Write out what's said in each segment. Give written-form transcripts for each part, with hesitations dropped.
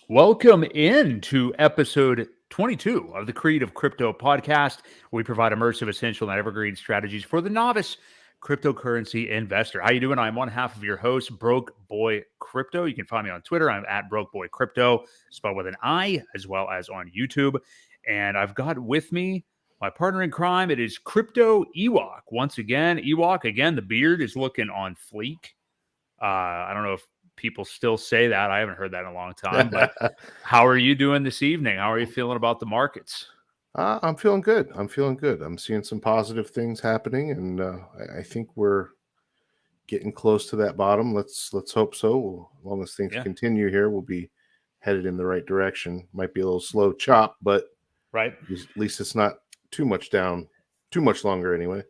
Welcome in to episode 22 of the Creative Crypto podcast, where we provide immersive, essential, and evergreen strategies for the novice cryptocurrency investor. How you doing? I'm one half of your host, Broke Boi Crypto. You can find me on Twitter. I'm at Broke Boi Crypto, spelled with an I, as well as on YouTube. And I've got with me my partner in crime. It is Crypto Ewok. Once again, Ewok, again, the beard is looking on fleek. I don't know if people still say that. I haven't heard that in a long time, but how are you doing this evening? How are you feeling about the markets? I'm feeling good. I'm seeing some positive things happening, and I think we're getting close to that bottom. Let's hope so. As long as things Yeah, continue here, we'll be headed in the right direction. Might be a little slow chop, but right. at least it's not too much down, too much longer anyway.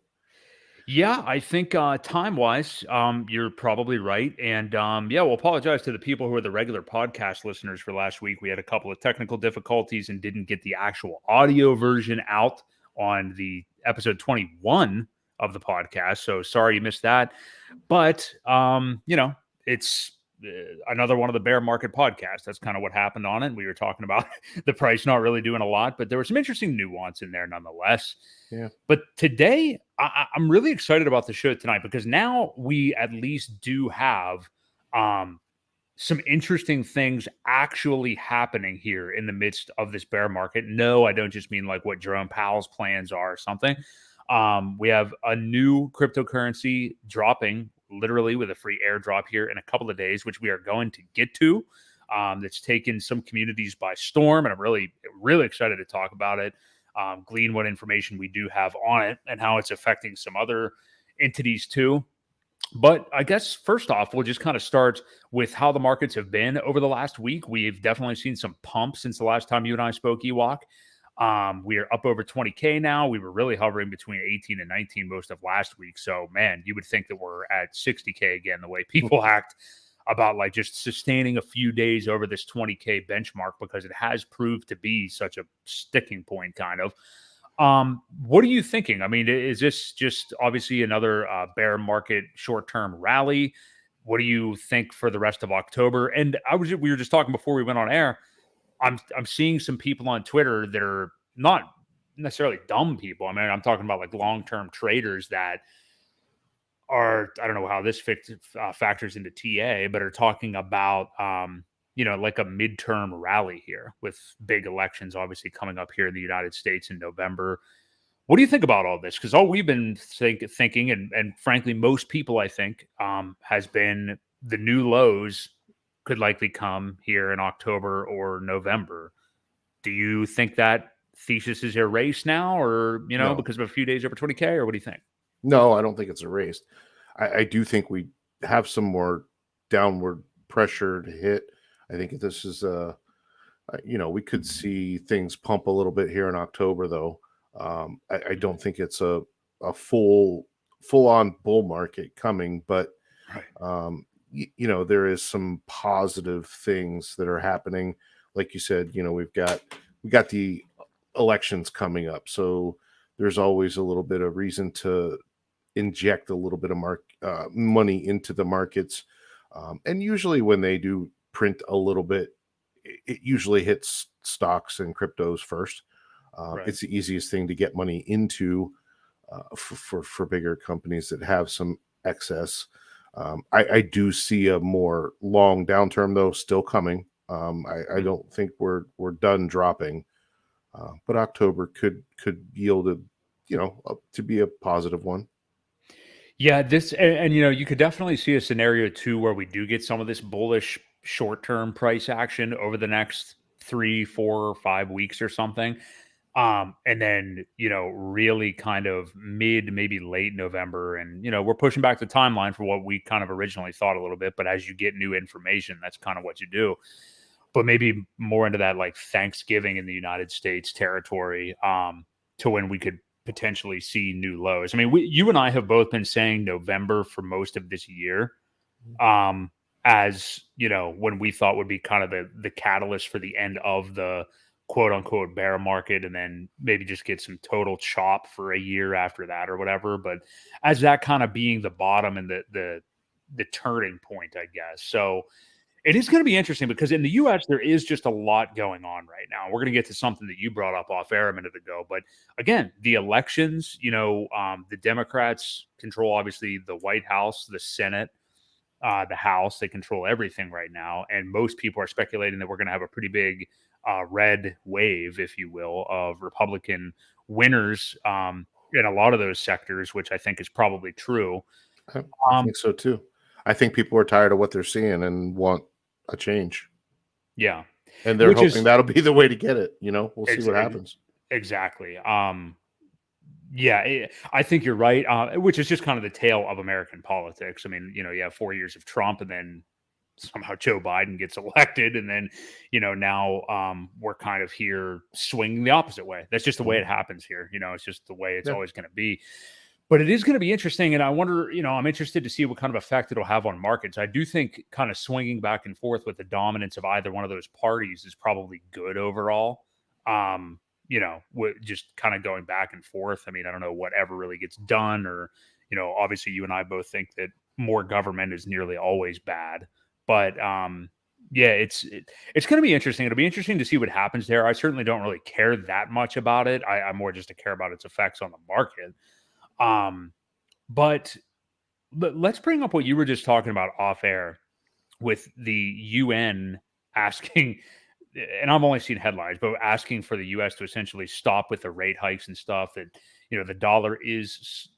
Yeah, I think time-wise, you're probably right. And yeah, we'll apologize to the people who are the regular podcast listeners for last week. We had a couple of technical difficulties and didn't get the actual audio version out on the episode 21 of the podcast. So sorry you missed that. But it's another one of the bear market podcasts. That's kind of what happened on it. We were talking about the price not really doing a lot, but there was some interesting nuance in there nonetheless. Yeah. But today, I'm really excited about the show tonight because now we at least do have some interesting things actually happening here in the midst of this bear market. No, I don't just mean like what Jerome Powell's plans are or something. We have a new cryptocurrency dropping literally with a free airdrop here in a couple of days, which we are going to get to. That's taken some communities by storm, and I'm really, really excited to talk about it. Glean what information we do have on it and how it's affecting some other entities too. But I guess first off, we'll just kind of start with how the markets have been over the last week. We've definitely seen some pumps since the last time you and I spoke, Ewok. We are up over 20K now. We were really hovering between 18 and 19 most of last week. So, man, you would think that we're at 60K again, the way people act about like just sustaining a few days over this 20K benchmark because it has proved to be such a sticking point kind of. What are you thinking? I mean, is this just obviously another bear market short-term rally? What do you think for the rest of October? And we were just talking before we went on air. I'm seeing some people on Twitter that are not necessarily dumb people. I mean, I'm talking about like long-term traders that are, I don't know how this factors into TA, but are talking about like a midterm rally here with big elections obviously coming up here in the United States in November. What do you think about all this? Because all we've been thinking, and frankly, most people I think has been the new lows could likely come here in October or November. Do you think that thesis is erased now, or No, because of a few days over 20K, or what do you think? no, I don't think it's erased. I do think we have some more downward pressure to hit. I think this is we could see things pump a little bit here in October, though. I don't think it's a full on bull market coming, but Right. there is some positive things that are happening. Like you said, we got the elections coming up, so there's always a little bit of reason to inject a little bit of money into the markets, and usually when they do print a little bit, it usually hits stocks and cryptos first. Right. It's the easiest thing to get money into for bigger companies that have some excess. I do see a more long downturn though still coming. I don't think we're done dropping, but October could yield to be a positive one. Yeah, and you could definitely see a scenario too where we do get some of this bullish short-term price action over the next 3, 4, 5 weeks or something. And then, really kind of mid, maybe late November. And, we're pushing back the timeline for what we kind of originally thought a little bit. But as you get new information, that's kind of what you do. But maybe more into that like Thanksgiving in the United States territory, to when we could potentially see new lows. I mean, you and I have both been saying November for most of this year, as when we thought would be kind of the catalyst for the end of the quote unquote bear market, and then maybe just get some total chop for a year after that or whatever. But as that kind of being the bottom and the turning point, I guess. So It is going to be interesting because in the U.S. there is just a lot going on right now. We're going to get to something that you brought up off air a minute ago, but again, the elections. The Democrats control obviously the White House, the Senate, the House. They control everything right now, and most people are speculating that we're going to have a pretty big red wave, if you will, of Republican winners in a lot of those sectors, which I think is probably true. I Um, think so too. I think people are tired of what they're seeing and want a change. yeah, And they're which hoping is that'll be the way to get it. We'll see ex- what ex- happens. exactly. Yeah, I think you're right, which is just kind of the tale of American politics. I mean, you have 4 years of Trump, and then somehow Joe Biden gets elected, and then now we're kind of here swinging the opposite way. That's just the way it happens here. It's just the way it's Yeah. always going to be. But it is going to be interesting, and I wonder. I'm interested to see what kind of effect it'll have on markets. I do think kind of swinging back and forth with the dominance of either one of those parties is probably good overall. Just kind of going back and forth. I mean, I don't know whatever really gets done, or obviously you and I both think that more government is nearly always bad. But yeah, it's going to be interesting. It'll be interesting to see what happens there. I certainly don't really care that much about it. I more just to care about its effects on the market. But let's bring up what you were just talking about off air with the UN asking, and I've only seen headlines, but asking for the US to essentially stop with the rate hikes and stuff. That the dollar is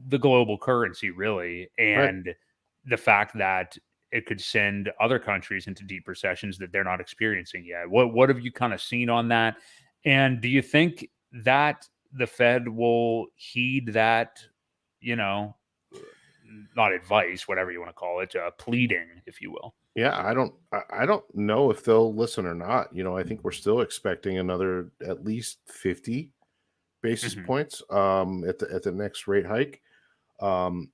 the global currency, really, Right. and the fact that it could send other countries into deep recessions that they're not experiencing yet. What have you kind of seen on that? And do you think that the Fed will heed that, you know, not advice, whatever you want to call it, pleading, if you will? Yeah, I don't know if they'll listen or not. I think we're still expecting another at least 50 basis Hmm. points at the next rate hike. Um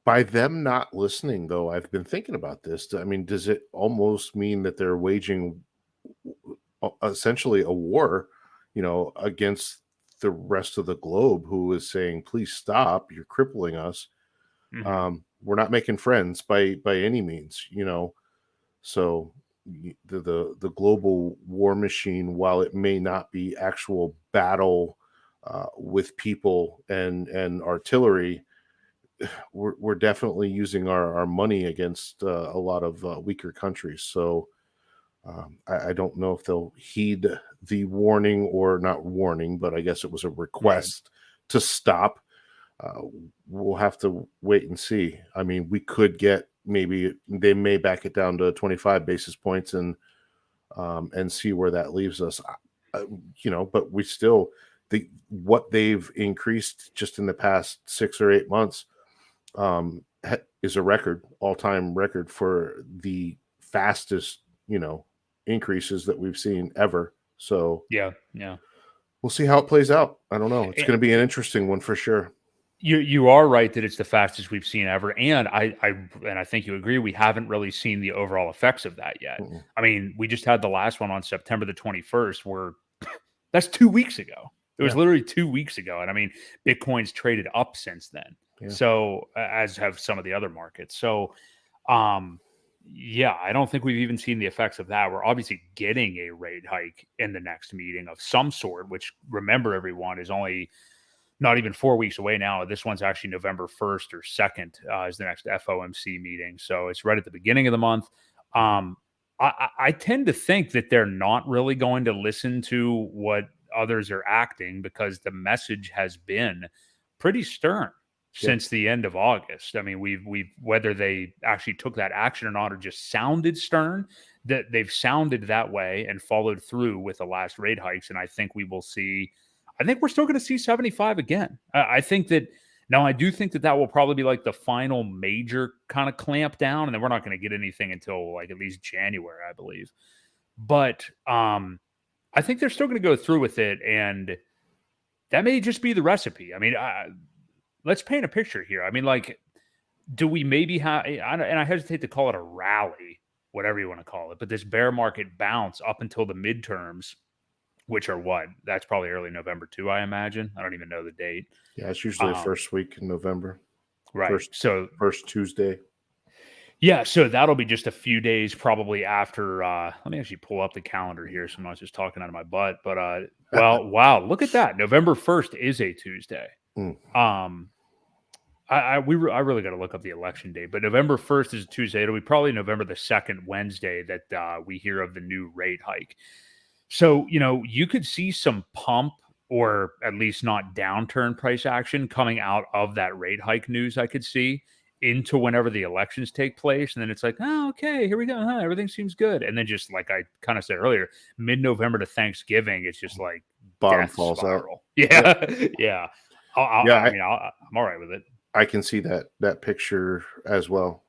by them not listening though, I've been thinking about this. I mean, does it almost mean that they're waging essentially a war, against the rest of the globe who is saying, "Please stop, you're crippling us." Hmm. We're not making friends by any means. So the global war machine, while it may not be actual battle with people and artillery, we're definitely using our money against a lot of weaker countries. So I don't know if they'll heed the warning or not warning, but I guess it was a Right. request to stop. Uh, we'll have to wait and see. I mean, we could get maybe they may back it down to 25 basis points and see where that leaves us. But we still what they've increased just in the past 6 or 8 months is a record, all time record for the fastest, increases that we've seen ever. So Yeah. Yeah. we'll see how it plays out. I don't know. It's And going to be an interesting one for sure. you are right that it's the fastest we've seen ever, and I think you agree we haven't really seen the overall effects of that yet. Mm-mm. I mean, we just had the last one on September the 21st, where that's 2 weeks ago. It was Yeah, literally 2 weeks ago, and I mean, Bitcoin's traded up since then. yeah. So as have some of the other markets. So, um, yeah, I don't think we've even seen the effects of that. We're obviously getting a rate hike in the next meeting of some sort, which remember everyone is only not even 4 weeks away now. This one's actually November 1st or 2nd is the next FOMC meeting. So it's right at the beginning of the month. Um, I tend to think that they're not really going to listen to what others are acting because the message has been pretty stern Yeah. since the end of August. I mean, we've whether they actually took that action or not, or just sounded stern, that they've sounded that way and followed through with the last rate hikes. And I think we will see. I think we're still going to see 75 again. I think that now I do think that that will probably be like the final major kind of clamp down, and then we're not going to get anything until like at least January, I believe. But I think they're still going to go through with it, and that may just be the recipe. I mean, let's paint a picture here. I mean, like, do we maybe have? And I hesitate to call it a rally, whatever you want to call it, but this bear market bounce up until the midterms, which are what? That's probably early November too, I imagine. I don't even know the date. Yeah, it's usually the Um, first week in November, right. first So first Tuesday. Yeah, so that'll be just a few days probably after, let me actually pull up the calendar here so I'm not just talking out of my butt, but, well, wow, look at that. November 1st is a Tuesday. Mm. Um, I really gotta look up the election date, but November 1st is a Tuesday. It'll be probably November the 2nd Wednesday that, we hear of the new rate hike. So, you could see some pump or at least not downturn price action coming out of that rate hike news I could see into whenever the elections take place. And then it's like, oh, okay, here we go. Huh, everything seems good. And then just like I kind of said earlier, mid-November to Thanksgiving, it's just like Bottom death falls out. spiral. Yeah. Yeah. Yeah. Yeah, I'm all right with it. I can see that picture as well.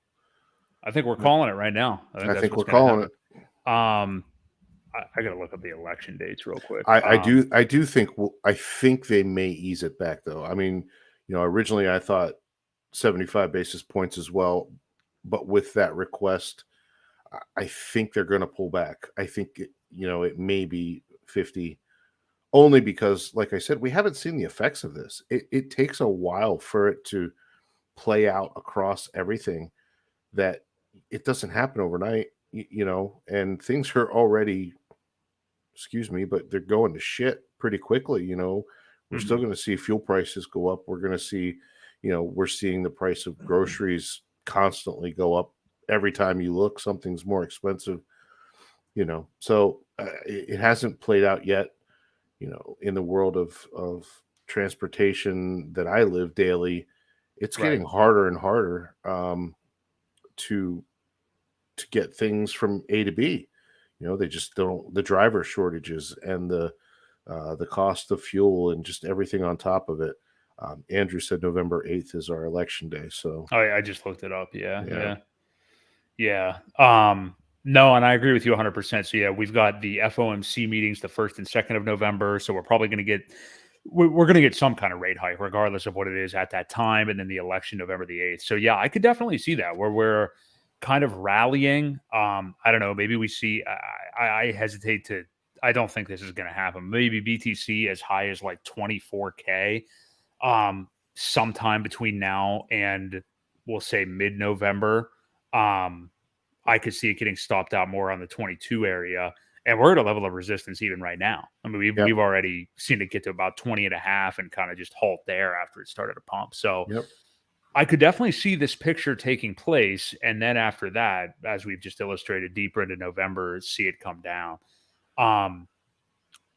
I think we're calling it right now. I think I that's think what's we're going to calling happen. it. I got to look up the election dates real quick. I do think I think they may ease it back though. I mean, originally I thought 75 basis points as well, but with that request, I think they're going to pull back. I think it may be 50, only because, like I said, we haven't seen the effects of this. It takes a while for it to play out across everything. That it doesn't happen overnight, and things are already, excuse me, but they're going to shit pretty quickly. We're still Mhm. going to see fuel prices go up. We're going to see, we're seeing the price of groceries constantly go up. Every time you look, something's more expensive. So it hasn't played out yet. In the world of transportation that I live daily, it's Right. getting harder and harder to get things from A to B. They just don't. The driver shortages and the cost of fuel and just everything on top of it. Andrew said November 8th is our election day. So I just looked it up. Yeah. yeah, Yeah. Yeah. No, and I agree with you 100%. So yeah, we've got the FOMC meetings the 1st and 2nd of November. So we're probably going to get we're going to get some kind of rate hike, regardless of what it is at that time, and then the election November the 8th. So yeah, I could definitely see that where we're kind of rallying. I don't know. Maybe we see. I hesitate to. I don't think this is going to happen. Maybe BTC as high as like 24K. Sometime between now and we'll say mid-November. Um, I could see it getting stopped out more on the 22 area. And we're at a level of resistance even right now. I mean, yep, we've already seen it get to about 20 and a half and kind of just halt there after it started to pump. So yep, I could definitely see this picture taking place. And then after that, as we've just illustrated deeper into November, see it come down. Um,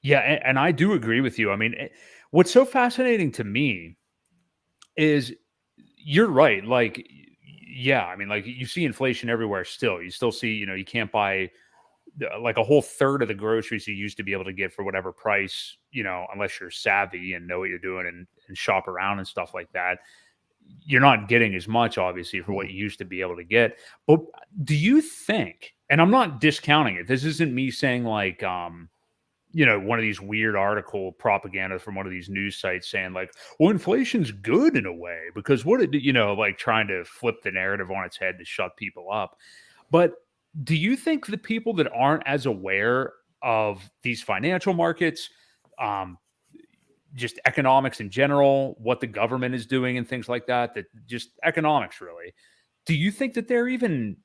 yeah, and I do agree with you. I mean, what's so fascinating to me is you're right. Like, yeah, I mean, like you see inflation everywhere still. You still see, you can't buy like a whole third of the groceries you used to be able to get for whatever price, unless you're savvy and know what you're doing and shop around and stuff like that. You're not getting as much, obviously, for what mhm, you used to be able to get. But do you think, and I'm not discounting it, this isn't me saying like, one of these weird article propaganda from one of these news sites saying like, well, inflation's good in a way because what it, like trying to flip the narrative on its head to shut people up. But do you think the people that aren't as aware of these financial markets, um, just economics in general, what the government is doing and things like that, that just economics really, do you think that they're even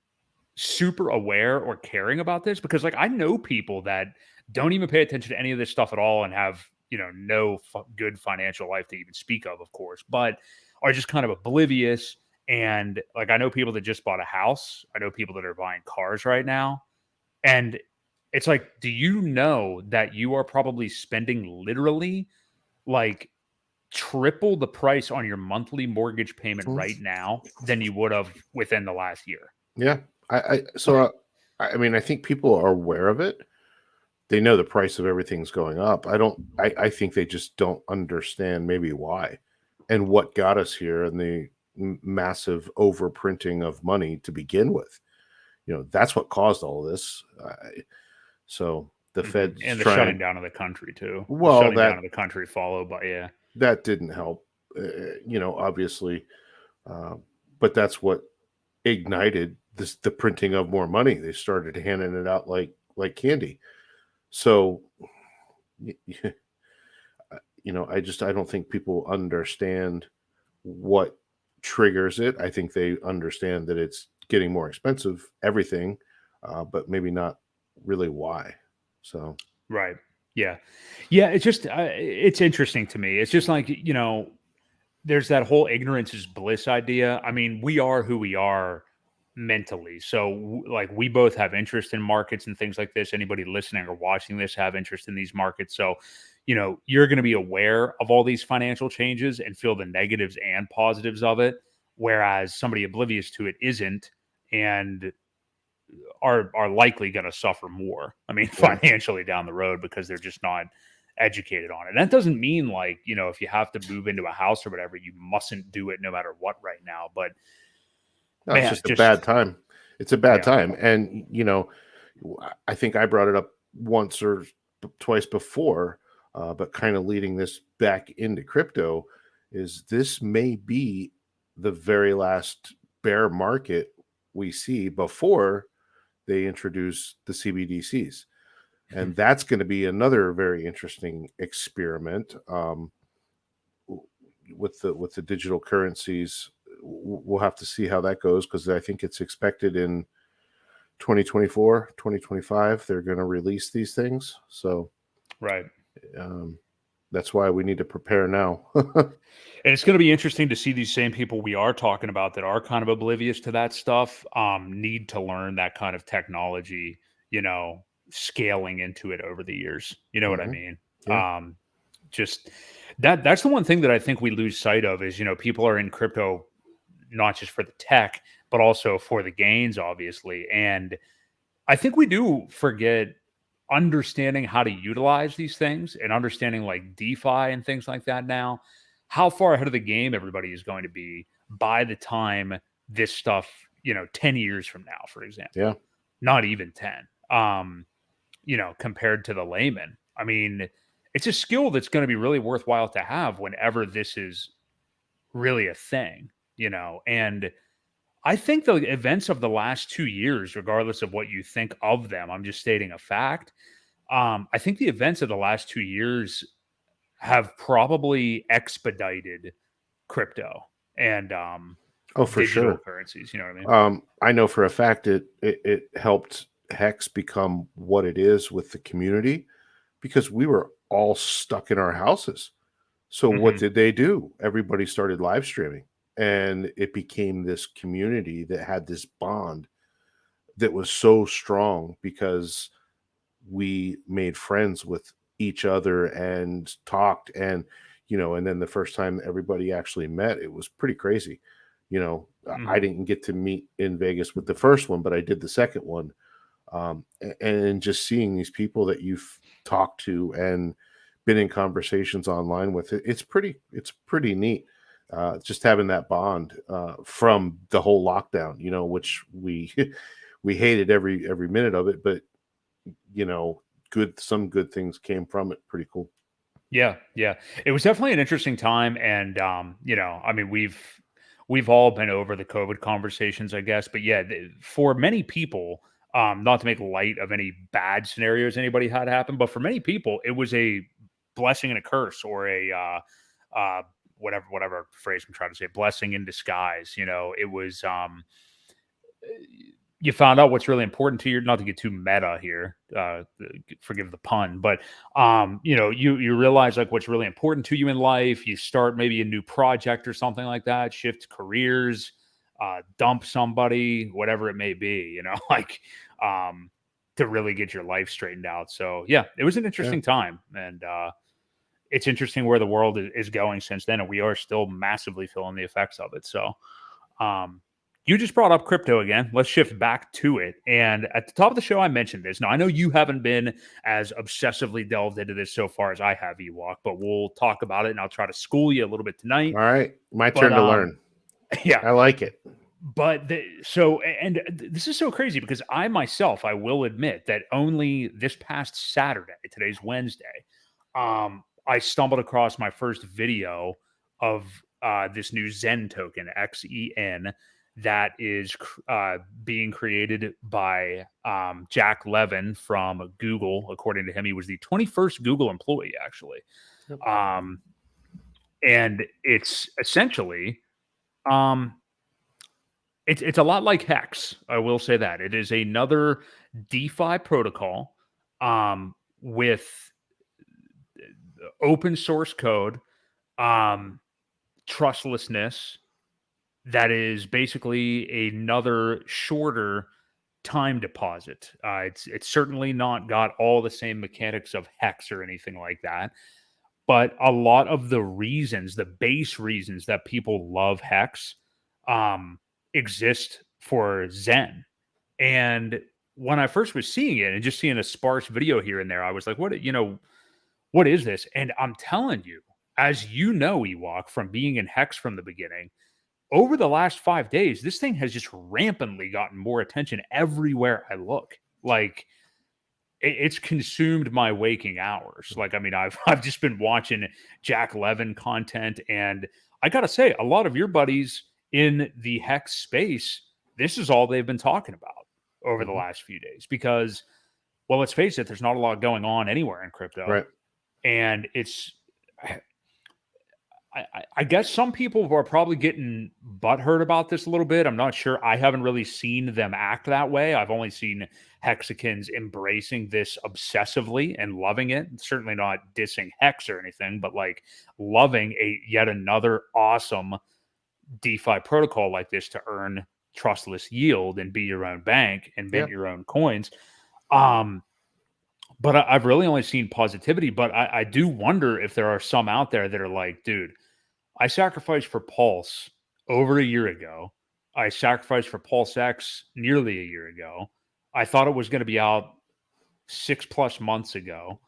super aware or caring about this? Because like I know people that don't even pay attention to any of this stuff at all and have, no good financial life to even speak of course, but are just kind of oblivious. And like I know people that just bought a house. I know people that are buying cars right now. And it's like, do you know that you are probably spending literally like triple the price on your monthly mortgage payment mhm. right now than you would have within the last year? Yeah. I mean, I think people are aware of it. They know the price of everything's going up. I don't. I think they just don't understand maybe why, and what got us here, and the massive overprinting of money to begin with. That's what caused all this. So the Mhm, Fed's and the trying. shutting down of the country too. The Well, shutting down that of the country followed by yeah. that didn't help. Obviously, uh, but that's what ignited the printing of more money. They started handing it out like candy. So, y- y- I don't think people understand what triggers it. I think they understand that it's getting more expensive, everything, but maybe not really why. So Right. Yeah. Yeah. It's just, it's interesting to me. It's just like, there's that whole ignorance is bliss idea. I mean, we are who we are mentally. So, like, we both have interest in markets and things like this. Anybody listening or watching this have interest in these markets. So, you're going to be aware of all these financial changes and feel the negatives and positives of it. Whereas somebody oblivious to it isn't. And are likely going to suffer more. I mean, yeah, financially down the road because they're just not educated on it. And that doesn't mean like, if you have to move into a house or whatever, you mustn't do it no matter what right now. But no, it's man, just a bad time. It's a bad yeah, time, and I think I brought it up once or twice before, but kind of leading this back into crypto is this may be the very last bear market we see before they introduce the CBDCs. And that's going to be another very interesting experiment with the digital currencies. We'll have to see how that goes because I think it's expected in 2024, 2025. They're going to release these things. So right. that's why we need to prepare now. And it's going to be interesting to see these same people we are talking about that are kind of oblivious to that stuff need to learn that kind of technology, scaling into it over the years. You know what I Hmm. mean? Yeah. Just that's the one thing that I think we lose sight of is, people are in crypto not just for the tech, but also for the gains, obviously. And I think we do forget understanding how to utilize these things and understanding like DeFi and things like that now, how far ahead of the game everybody is going to be by the time this stuff, 10 years from now, for Yeah. example, not even 10, compared to the layman. I mean, it's a skill that's going to be really worthwhile to have whenever this is really a thing, and I think the events of the last 2 years, regardless of what you think of them, I'm just stating a fact. I think the events of the last 2 years have probably expedited crypto and Oh, for digital sure. currencies. You know what I mean? I know for a fact it helped Hex become what it is with the community because we were all stuck in our houses. So what Hmm. did they do? Everybody started live streaming, and it became this community that had this bond that was so strong because we made friends with each other and talked, and and then the first time everybody actually met, it was pretty crazy. I Hmm. didn't get to meet in Vegas with the first one, but I did the second one. And just seeing these people that you've talked to and been in conversations online with, it's pretty neat. Just having that bond from the whole lockdown, which we we hated every minute of it, but you know, some good things came from it. Pretty cool. Yeah, yeah. It was definitely an interesting time, and I mean, we've all been over the COVID conversations, I guess, but yeah, for many people, not to make light of any bad scenarios anybody had happen, but for many people, it was a blessing and a curse, or a whatever phrase I'm trying to say, blessing in disguise. It was you found out what's really important to you, not to get too meta here, forgive the pun, but you realize like what's really important to you in life. You start maybe a new project or something like that, shift careers, dump somebody, whatever it may be, like to really get your life straightened out. So yeah, it was an Yeah. interesting time, and it's interesting where the world is going since then, and we are still massively feeling the effects of it. So um, you just brought up crypto again. Let's shift back to it. And at the top of the show, I mentioned this. Now, I know you haven't been as obsessively delved into this so far as I have, Ewok, but we'll talk about it and I'll try to school you a little bit tonight. All right, my But turn to learn. yeah, I like it. but this is so crazy because I myself, I will admit that only this past Saturday, today's Wednesday, I stumbled across my first video of this new Zen token, XEN, that is being created by Jack Levin from Google. According to him, he was the 21st Google employee, actually. Yep. Um, and it's essentially um, It's a lot like Hex. I will say that it is another DeFi protocol, with open source code, um, trustlessness. That is basically another shorter time deposit. It's certainly not got all the same mechanics of Hex or anything like that, but a lot of the reasons, the base reasons that people love Hex, um, exist for Zen. And when I first was seeing it and just seeing a sparse video here and there, I was like, what is this? And I'm telling you, as you know, Ewok, from being in Hex from the beginning, over the last 5 days, this thing has just rampantly gotten more attention everywhere I look. Like, it's consumed my waking hours. Like, I mean, I've just been watching Jack Levin content, and I gotta say, a lot of your buddies in the Hex space, this is all they've been talking about over the last few days. Because, well, let's face it, there's not a lot going on anywhere in crypto, Right. and I guess some people are probably getting butthurt about this a little bit. I'm not sure. I haven't really seen them act that way. I've only seen Hexicans embracing this obsessively and loving it. Certainly not dissing Hex or anything, but like loving yet another awesome DeFi protocol like this to earn trustless yield and be your own bank and mint your own coins. But I've really only seen positivity. But I do wonder if there are some out there that are like, dude, I sacrificed for Pulse over a year ago. I sacrificed for Pulse X nearly a year ago. I thought it was going to be out 6+ months ago.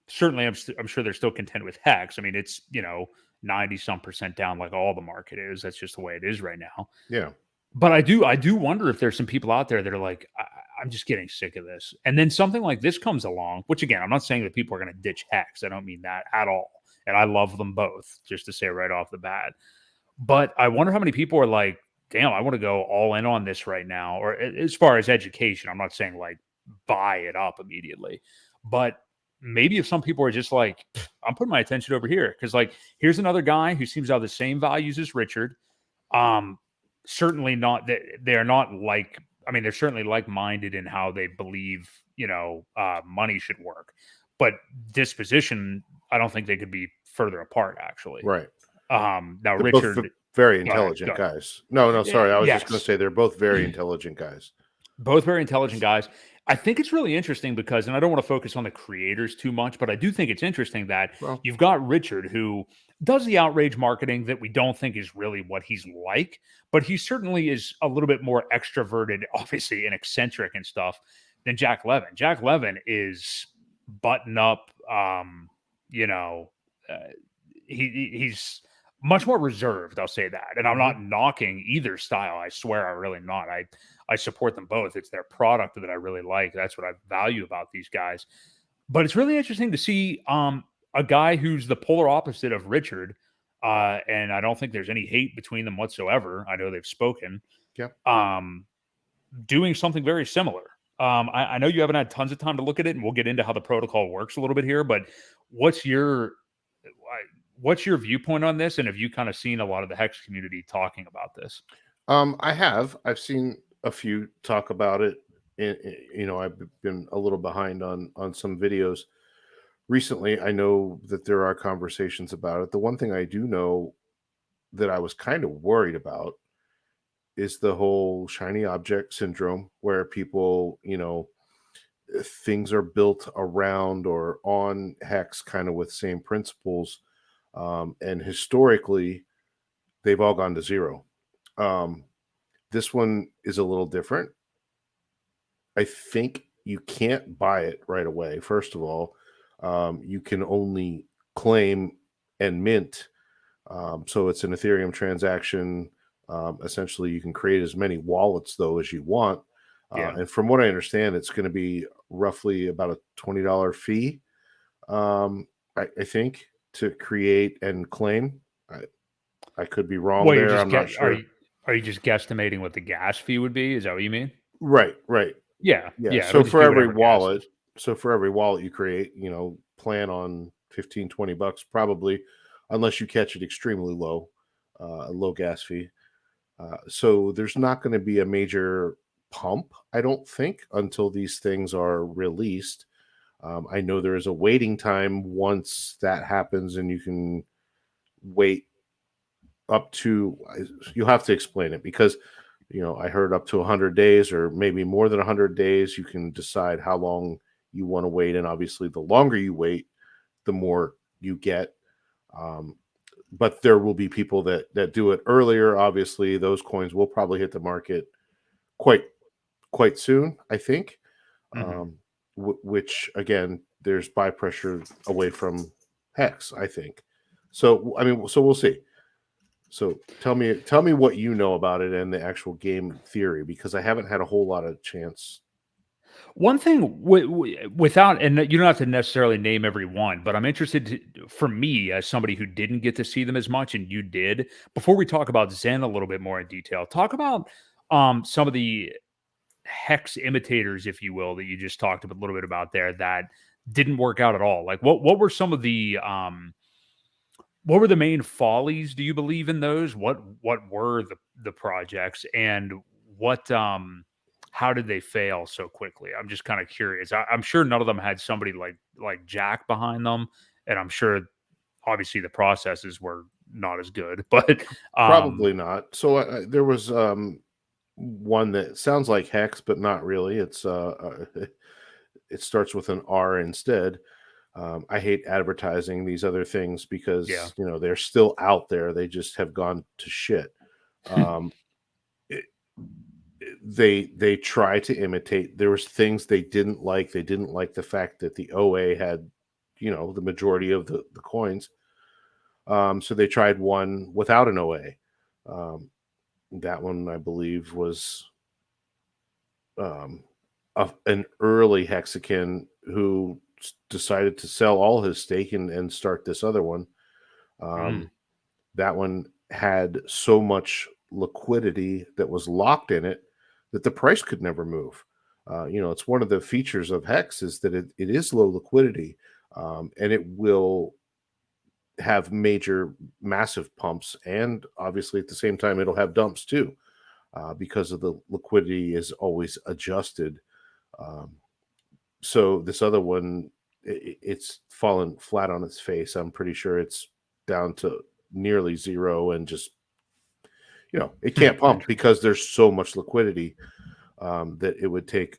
Certainly, I'm sure they're still content with Hex. I mean, it's 90-some% down, like all the market is. That's just the way it is right now. Yeah. But I do wonder if there's some people out there that are like, I'm just getting sick of this. And then something like this comes along, which again, I'm not saying that people are going to ditch Hex. I don't mean that at all. And I love them both, just to say right off the bat. But I wonder how many people are like, damn, I want to go all in on this right now. Or as far as education, I'm not saying like buy it up immediately. But maybe if some people are just like, I'm putting my attention over here. Because like, here's another guy who seems to have the same values as Richard. Certainly not that they're not like, I mean, they're certainly like-minded in how they believe, money should work. But disposition, I don't think they could be further apart, actually. Right. Now, They're Richard, both very intelligent guys. No, sorry. I was just going to say they're both very intelligent guys. Both very intelligent guys. I think it's really interesting because, and I don't want to focus on the creators too much, but I do think it's interesting that you've got Richard who does the outrage marketing that we don't think is really what he's like, but he certainly is a little bit more extroverted, obviously, and eccentric and stuff than Jack Levin. Jack Levin is button up, he's much more reserved, I'll say that. And I'm not knocking either style. I swear I'm really not. I support them both. It's their product that I really like. That's what I value about these guys. But it's really interesting to see a guy who's the polar opposite of Richard. And I don't think there's any hate between them whatsoever. I know they've spoken. Doing something very similar. I know you haven't had tons of time to look at it, and we'll get into how the protocol works a little bit here. But what's your viewpoint on this? And have you kind of seen a lot of the Hex community talking about this? I've seen a few talk about it. I've been a little behind on some videos recently. I know that there are conversations about it. The one thing I do know that I was kind of worried about is the whole shiny object syndrome, where people, things are built around or on Hex kind of with same principles. And historically, they've all gone to zero. This one is a little different. I think you can't buy it right away. First of all, you can only claim and mint. So it's an Ethereum transaction. Essentially, you can create as many wallets, though, as you want. And from what I understand, it's going to be roughly about a $20 fee, I think, to create and claim. I could be wrong there. I'm not sure. Are you just guesstimating what the gas fee would be? Is that what you mean? Right. Yeah. So for every wallet, you create, plan on 15, $20 probably, unless you catch it extremely low, a low gas fee. So there's not going to be a major pump, I don't think, until these things are released. I know there is a waiting time once that happens, and you can wait up to, you'll have to explain it because, I heard up to 100 days or maybe more than 100 days. You can decide how long you want to wait. And obviously, the longer you wait, the more you get. Um, but there will be people that do it earlier. Obviously, those coins will probably hit the market quite quite soon, I think. Mm-hmm. Which again, there's buy pressure away from Hex, I think. So I mean, so we'll see. So tell me what you know about it and the actual game theory, because I haven't had a whole lot of chance. One thing without, and you don't have to necessarily name every one, but I'm interested for me as somebody who didn't get to see them as much, and you did. Before we talk about Zen a little bit more in detail, talk about some of the hex imitators, if you will, that you just talked a little bit about there that didn't work out at all. Like what were some of the what were the main follies? Do you believe in those? What were the projects, and what how did they fail so quickly? I'm just kind of curious. I'm sure none of them had somebody like Jack behind them, and I'm sure obviously the processes were not as good. But Probably not. So there was one that sounds like Hex, but not really. It's it starts with an R instead. I hate advertising these other things yeah, because they're still out there. They just have gone to shit. Um, it, they try to imitate. There was things they didn't like. They didn't like the fact that the OA had, the majority of the coins. So they tried one without an OA. Um, that one, I believe, was um, an early Hexakin who decided to sell all his stake and start this other one. mm, Um, that one had so much liquidity that was locked in it that the price could never move. It's one of the features of Hex is that it is low liquidity, and it will have massive pumps, and obviously at the same time it'll have dumps too, because of the liquidity is always adjusted. Um, so this other one, it's fallen flat on its face. I'm pretty sure it's down to nearly zero, and just it can't pump interesting. because there's so much liquidity, that it would take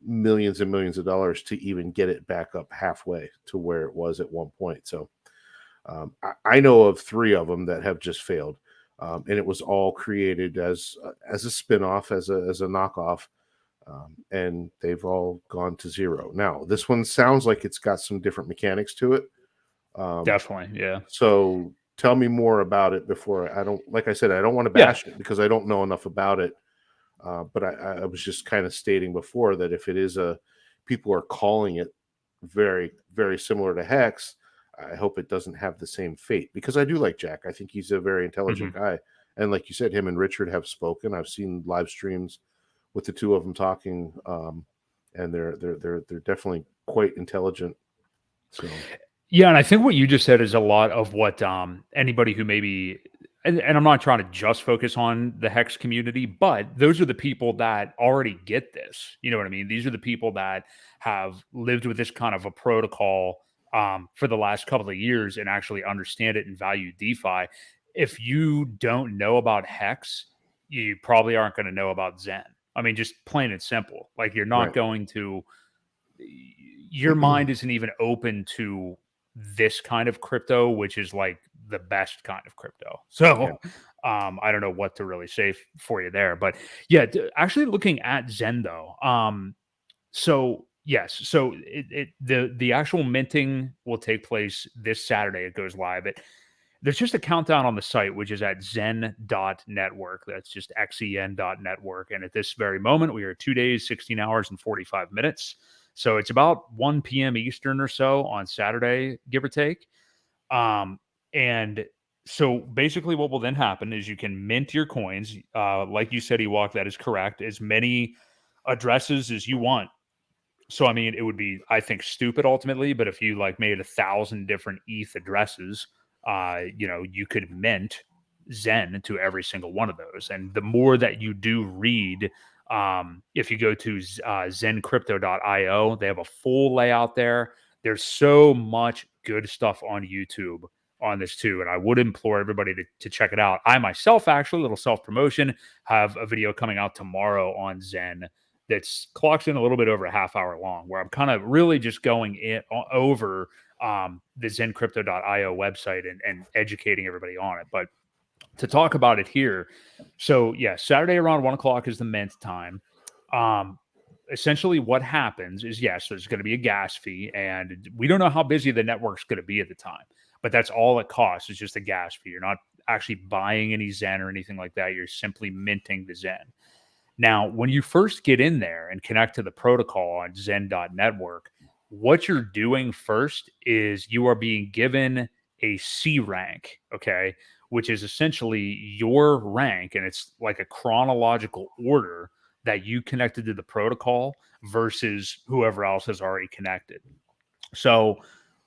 millions and millions of dollars to even get it back up halfway to where it was at one point. So I know of three of them that have just failed, and it was all created as a spinoff, as a knockoff, and they've all gone to zero. Now, this one sounds like it's got some different mechanics to it. Um, Definitely, yeah, so tell me more about it before I don't. Like I said, I don't want to yeah. bash it because I don't know enough about it. But I was just kind of stating before that if it is people are calling it very, very similar to Hex, I hope it doesn't have the same fate, because I do like Jack. I think he's a very intelligent Mhm. guy. And like you said, him and Richard have spoken. I've seen live streams with the two of them talking, and they're definitely quite intelligent. So Yeah, and I think what you just said is a lot of what anybody who maybe, and I'm not trying to just focus on the Hex community, but those are the people that already get this. You know what I mean? These are the people that have lived with this kind of a protocol for the last couple of years and actually understand it and value DeFi. If you don't know about Hex, you probably aren't going to know about Zen. I mean, just plain and simple. Like you're not right. going to, your mind isn't even open to this kind of crypto, which is like the best kind of crypto. Yeah. So I don't know what to really say for you there, but yeah, actually looking at Zen though. So yes, so the actual minting will take place this Saturday. It goes live. There's just a countdown on the site, which is at zen.network. That's just XEN.network. And at this very moment, we are 2 days, 16 hours, and 45 minutes. So it's about 1 p.m. Eastern or so on Saturday, give or take. And so basically, what will then happen is you can mint your coins. Like you said, Ewok, that is correct. As many addresses as you want. So I mean, it would be, I think, stupid ultimately. But if you like made 1,000 different ETH addresses, you could mint Zen to every single one of those. And the more that you do read, if you go to zencrypto.io, they have a full layout there. There's so much good stuff on YouTube on this too. And I would implore everybody to check it out. I myself, actually, a little self-promotion, have a video coming out tomorrow on Zen that's clocks in a little bit over a half hour long, where I'm kind of really just going over the zencrypto.io website and educating everybody on it. But to talk about it here, so yeah, Saturday around 1 o'clock is the mint time. Essentially what happens is, yes, there's going to be a gas fee, and we don't know how busy the network's going to be at the time, but that's all it costs, is just a gas fee. You're not actually buying any Zen or anything like that. You're simply minting the Zen. Now, when you first get in there and connect to the protocol on zen.network, what you're doing first is you are being given a C rank, okay, which is essentially your rank, and it's like a chronological order that you connected to the protocol versus whoever else has already connected. So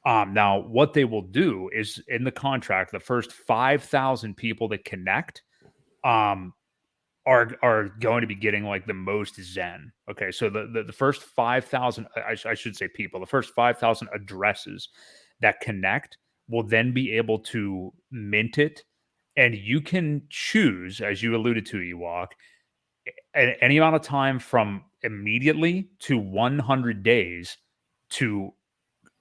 now what they will do is, in the contract, the first 5,000 people that connect are going to be getting like the most Zen. Okay, so the first 5,000, I should say people, the first 5,000 addresses that connect will then be able to mint it, and you can choose, as you alluded to, Ewok, any amount of time from immediately to 100 days to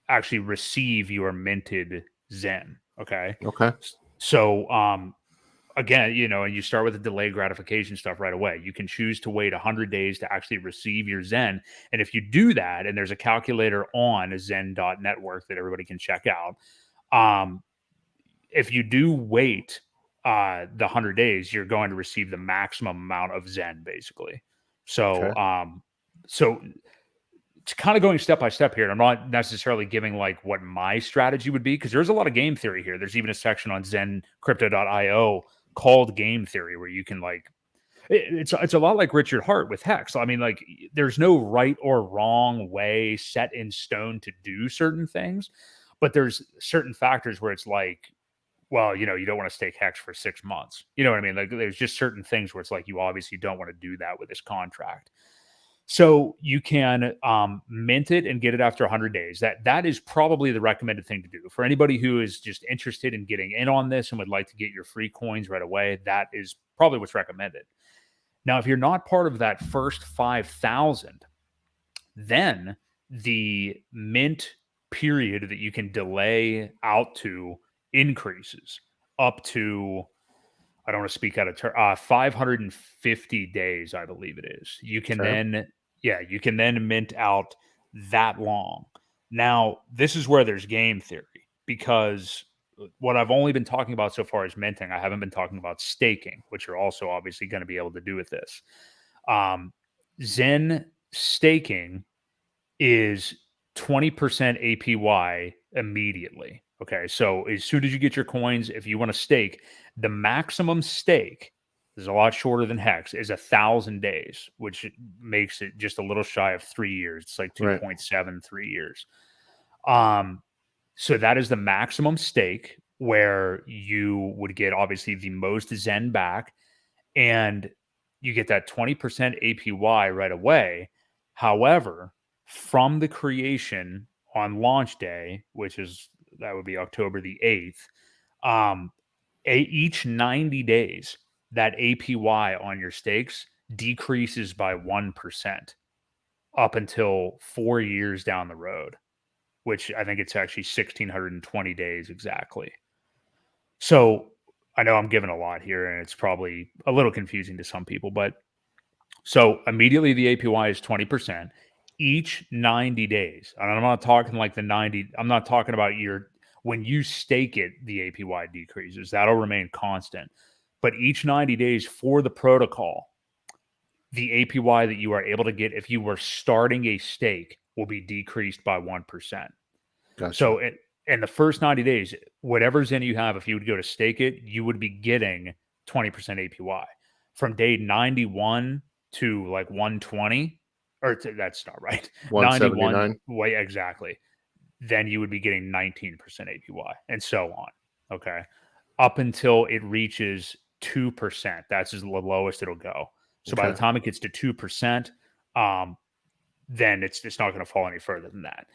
actually receive your minted Zen. Okay. Okay. So, again, and you start with the delay gratification stuff right away. You can choose to wait 100 days to actually receive your Zen. And if you do that, and there's a calculator on zen.network that everybody can check out, if you do wait the 100 days, you're going to receive the maximum amount of Zen, basically. So, Okay. So it's kind of going step by step here. And I'm not necessarily giving like what my strategy would be, because there's a lot of game theory here. There's even a section on zencrypto.io called game theory, where you can like, it's a lot like Richard Hart with Hex. I mean, like, there's no right or wrong way set in stone to do certain things, but there's certain factors where it's like, well, you don't want to stake Hex for 6 months. You know what I mean? Like, there's just certain things where it's like, you obviously don't want to do that with this contract. So you can mint it and get it after 100 days. That is probably the recommended thing to do for anybody who is just interested in getting in on this and would like to get your free coins right away. That is probably what's recommended. Now, if you're not part of that first 5,000, then the mint period that you can delay out to increases up to, I don't want to speak out of turn, 550 days, I believe it is. You can then mint out that long. Now, this is where there's game theory, because what I've only been talking about so far is minting. I haven't been talking about staking, which you're also obviously going to be able to do with this. Zen staking is 20% APY immediately. Okay, so as soon as you get your coins, if you want to stake, the maximum stake is a lot shorter than Hex, is 1,000 days, which makes it just a little shy of 3 years. It's like 2.73 years. So that is the maximum stake, where you would get obviously the most Zen back, and you get that 20% APY right away. However, from the creation on launch day, that would be October the 8th, each 90 days, that APY on your stakes decreases by 1% up until 4 years down the road, which I think it's actually 1,620 days exactly. So I know I'm giving a lot here, and it's probably a little confusing to some people, but so immediately the APY is 20% each 90 days. And I'm not talking like the 90, I'm not talking about when you stake it, the APY decreases. That'll remain constant. But each 90 days for the protocol, the APY that you are able to get if you were starting a stake will be decreased by 1%. Gotcha. So in the first 90 days, whatever's in you have, if you would go to stake it, you would be getting 20% APY. From day 91 to like 120, that's not right. 91, way exactly. Then you would be getting 19% APY, and so on. Okay. up until it reaches 2%. That's the lowest it'll go. So by the time it gets to 2%, then it's not going to fall any further than that.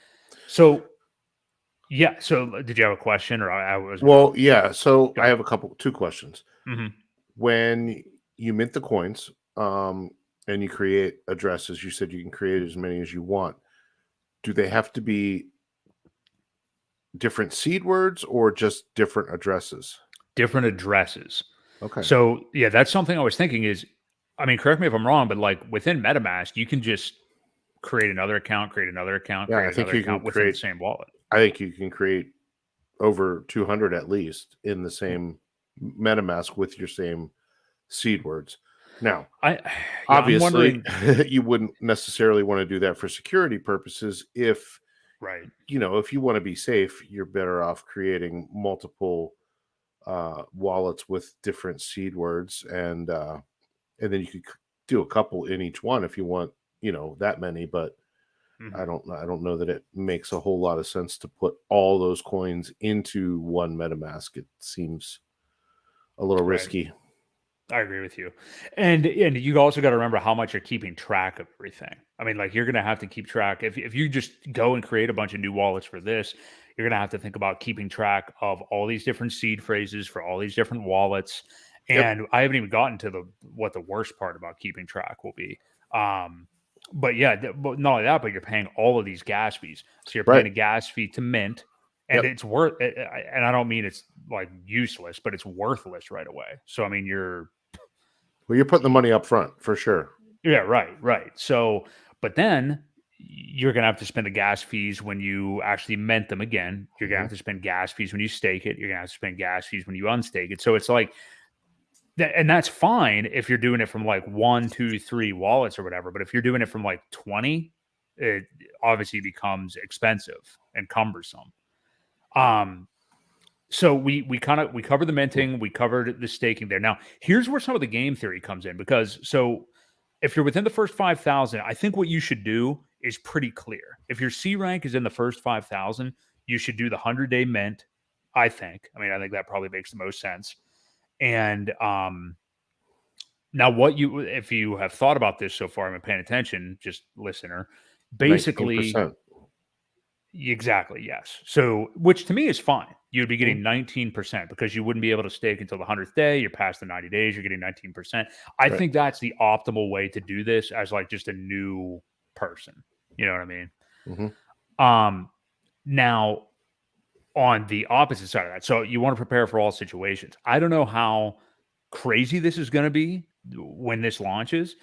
So yeah. So did you have a question, or I was? Well, yeah. So I have two questions. Mm-hmm. When you mint the coins, and you create addresses, you said you can create as many as you want. Do they have to be different seed words or just different addresses? Different addresses. Okay. So yeah, that's something I was thinking is, I mean, correct me if I'm wrong, but like within MetaMask, you can just create another account, create another account, Yeah, I create think another you can account within the create. same wallet. I think you can create over 200 at least in the same MetaMask with your same seed words. Now, I'm obviously, wondering, you wouldn't necessarily want to do that for security purposes. If right? if you want to be safe, you're better off creating multiple wallets with different seed words, and then you could do a couple in each one if you want, that many. But Mm-hmm. I don't know that it makes a whole lot of sense to put all those coins into one MetaMask. It seems a little risky. I agree with you. And you also got to remember how much you're keeping track of everything. I mean, like you're going to have to keep track. If you just go and create a bunch of new wallets for this, you're going to have to think about keeping track of all these different seed phrases for all these different wallets. And I haven't even gotten to what the worst part about keeping track will be. But yeah, but not only that, but you're paying all of these gas fees. So you're paying a gas fee to mint, and it's worth. And I don't mean it's like useless, but it's worthless right away. So I mean, you're putting the money up front for sure. Yeah, right. So, but then you're going to have to spend the gas fees when you actually mint them again. You're going to have to spend gas fees when you stake it. You're going to have to spend gas fees when you unstake it. So it's like that, and that's fine if you're doing it from like 1, 2, 3 wallets or whatever. But if you're doing it from like 20, it obviously becomes expensive and cumbersome. So we covered the minting, we covered the staking there. Now, here's where some of the game theory comes in, because if you're within the first 5,000, I think what you should do is pretty clear. If your C rank is in the first 5,000, you should do the 100-day mint, I think. I mean, I think that probably makes the most sense. And now if you have thought about this so far and been paying attention, just listener, basically 19%. Exactly, yes. So, which to me is fine. You'd be getting 19% because you wouldn't be able to stake until the 100th day. You're past the 90 days, you're getting 19%. I think that's the optimal way to do this as like just a new person. You know what I mean? Mm-hmm. Now, on the opposite side of that, so you want to prepare for all situations. I don't know how crazy this is going to be when this launches.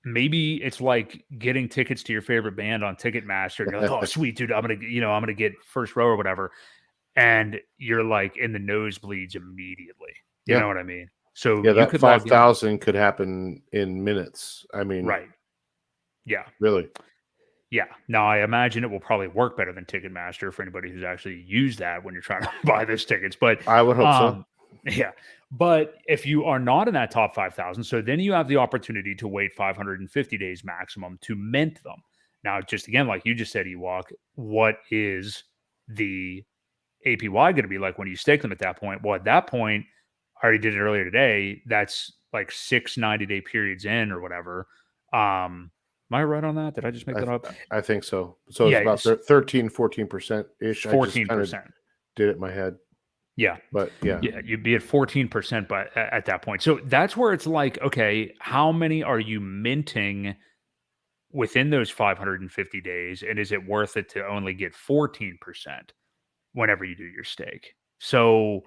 Maybe it's like getting tickets to your favorite band on Ticketmaster. And you're like, oh, sweet, dude, I'm gonna get first row or whatever. And you're like in the nosebleeds immediately. You know what I mean? So you that could 5,000 could happen in minutes. I mean, right. Yeah. Really. Yeah. Now I imagine it will probably work better than Ticketmaster for anybody who's actually used that when you're trying to buy those tickets. But I would hope so. Yeah. But if you are not in that top 5,000, so then you have the opportunity to wait 550 days maximum to mint them. Now, just again, like you just said, Ewok, what is the APY going to be like when you stake them at that point? Well, at that point, I already did it earlier today. That's like 6 90-day periods in or whatever. Am I right on that? Did I just make that up? I think so. So it's about 13, 14%-ish. 14%. Did it in my head. Yeah. But yeah, you'd be at 14% by at that point. So that's where it's like, okay, how many are you minting within those 550 days? And is it worth it to only get 14% whenever you do your stake? So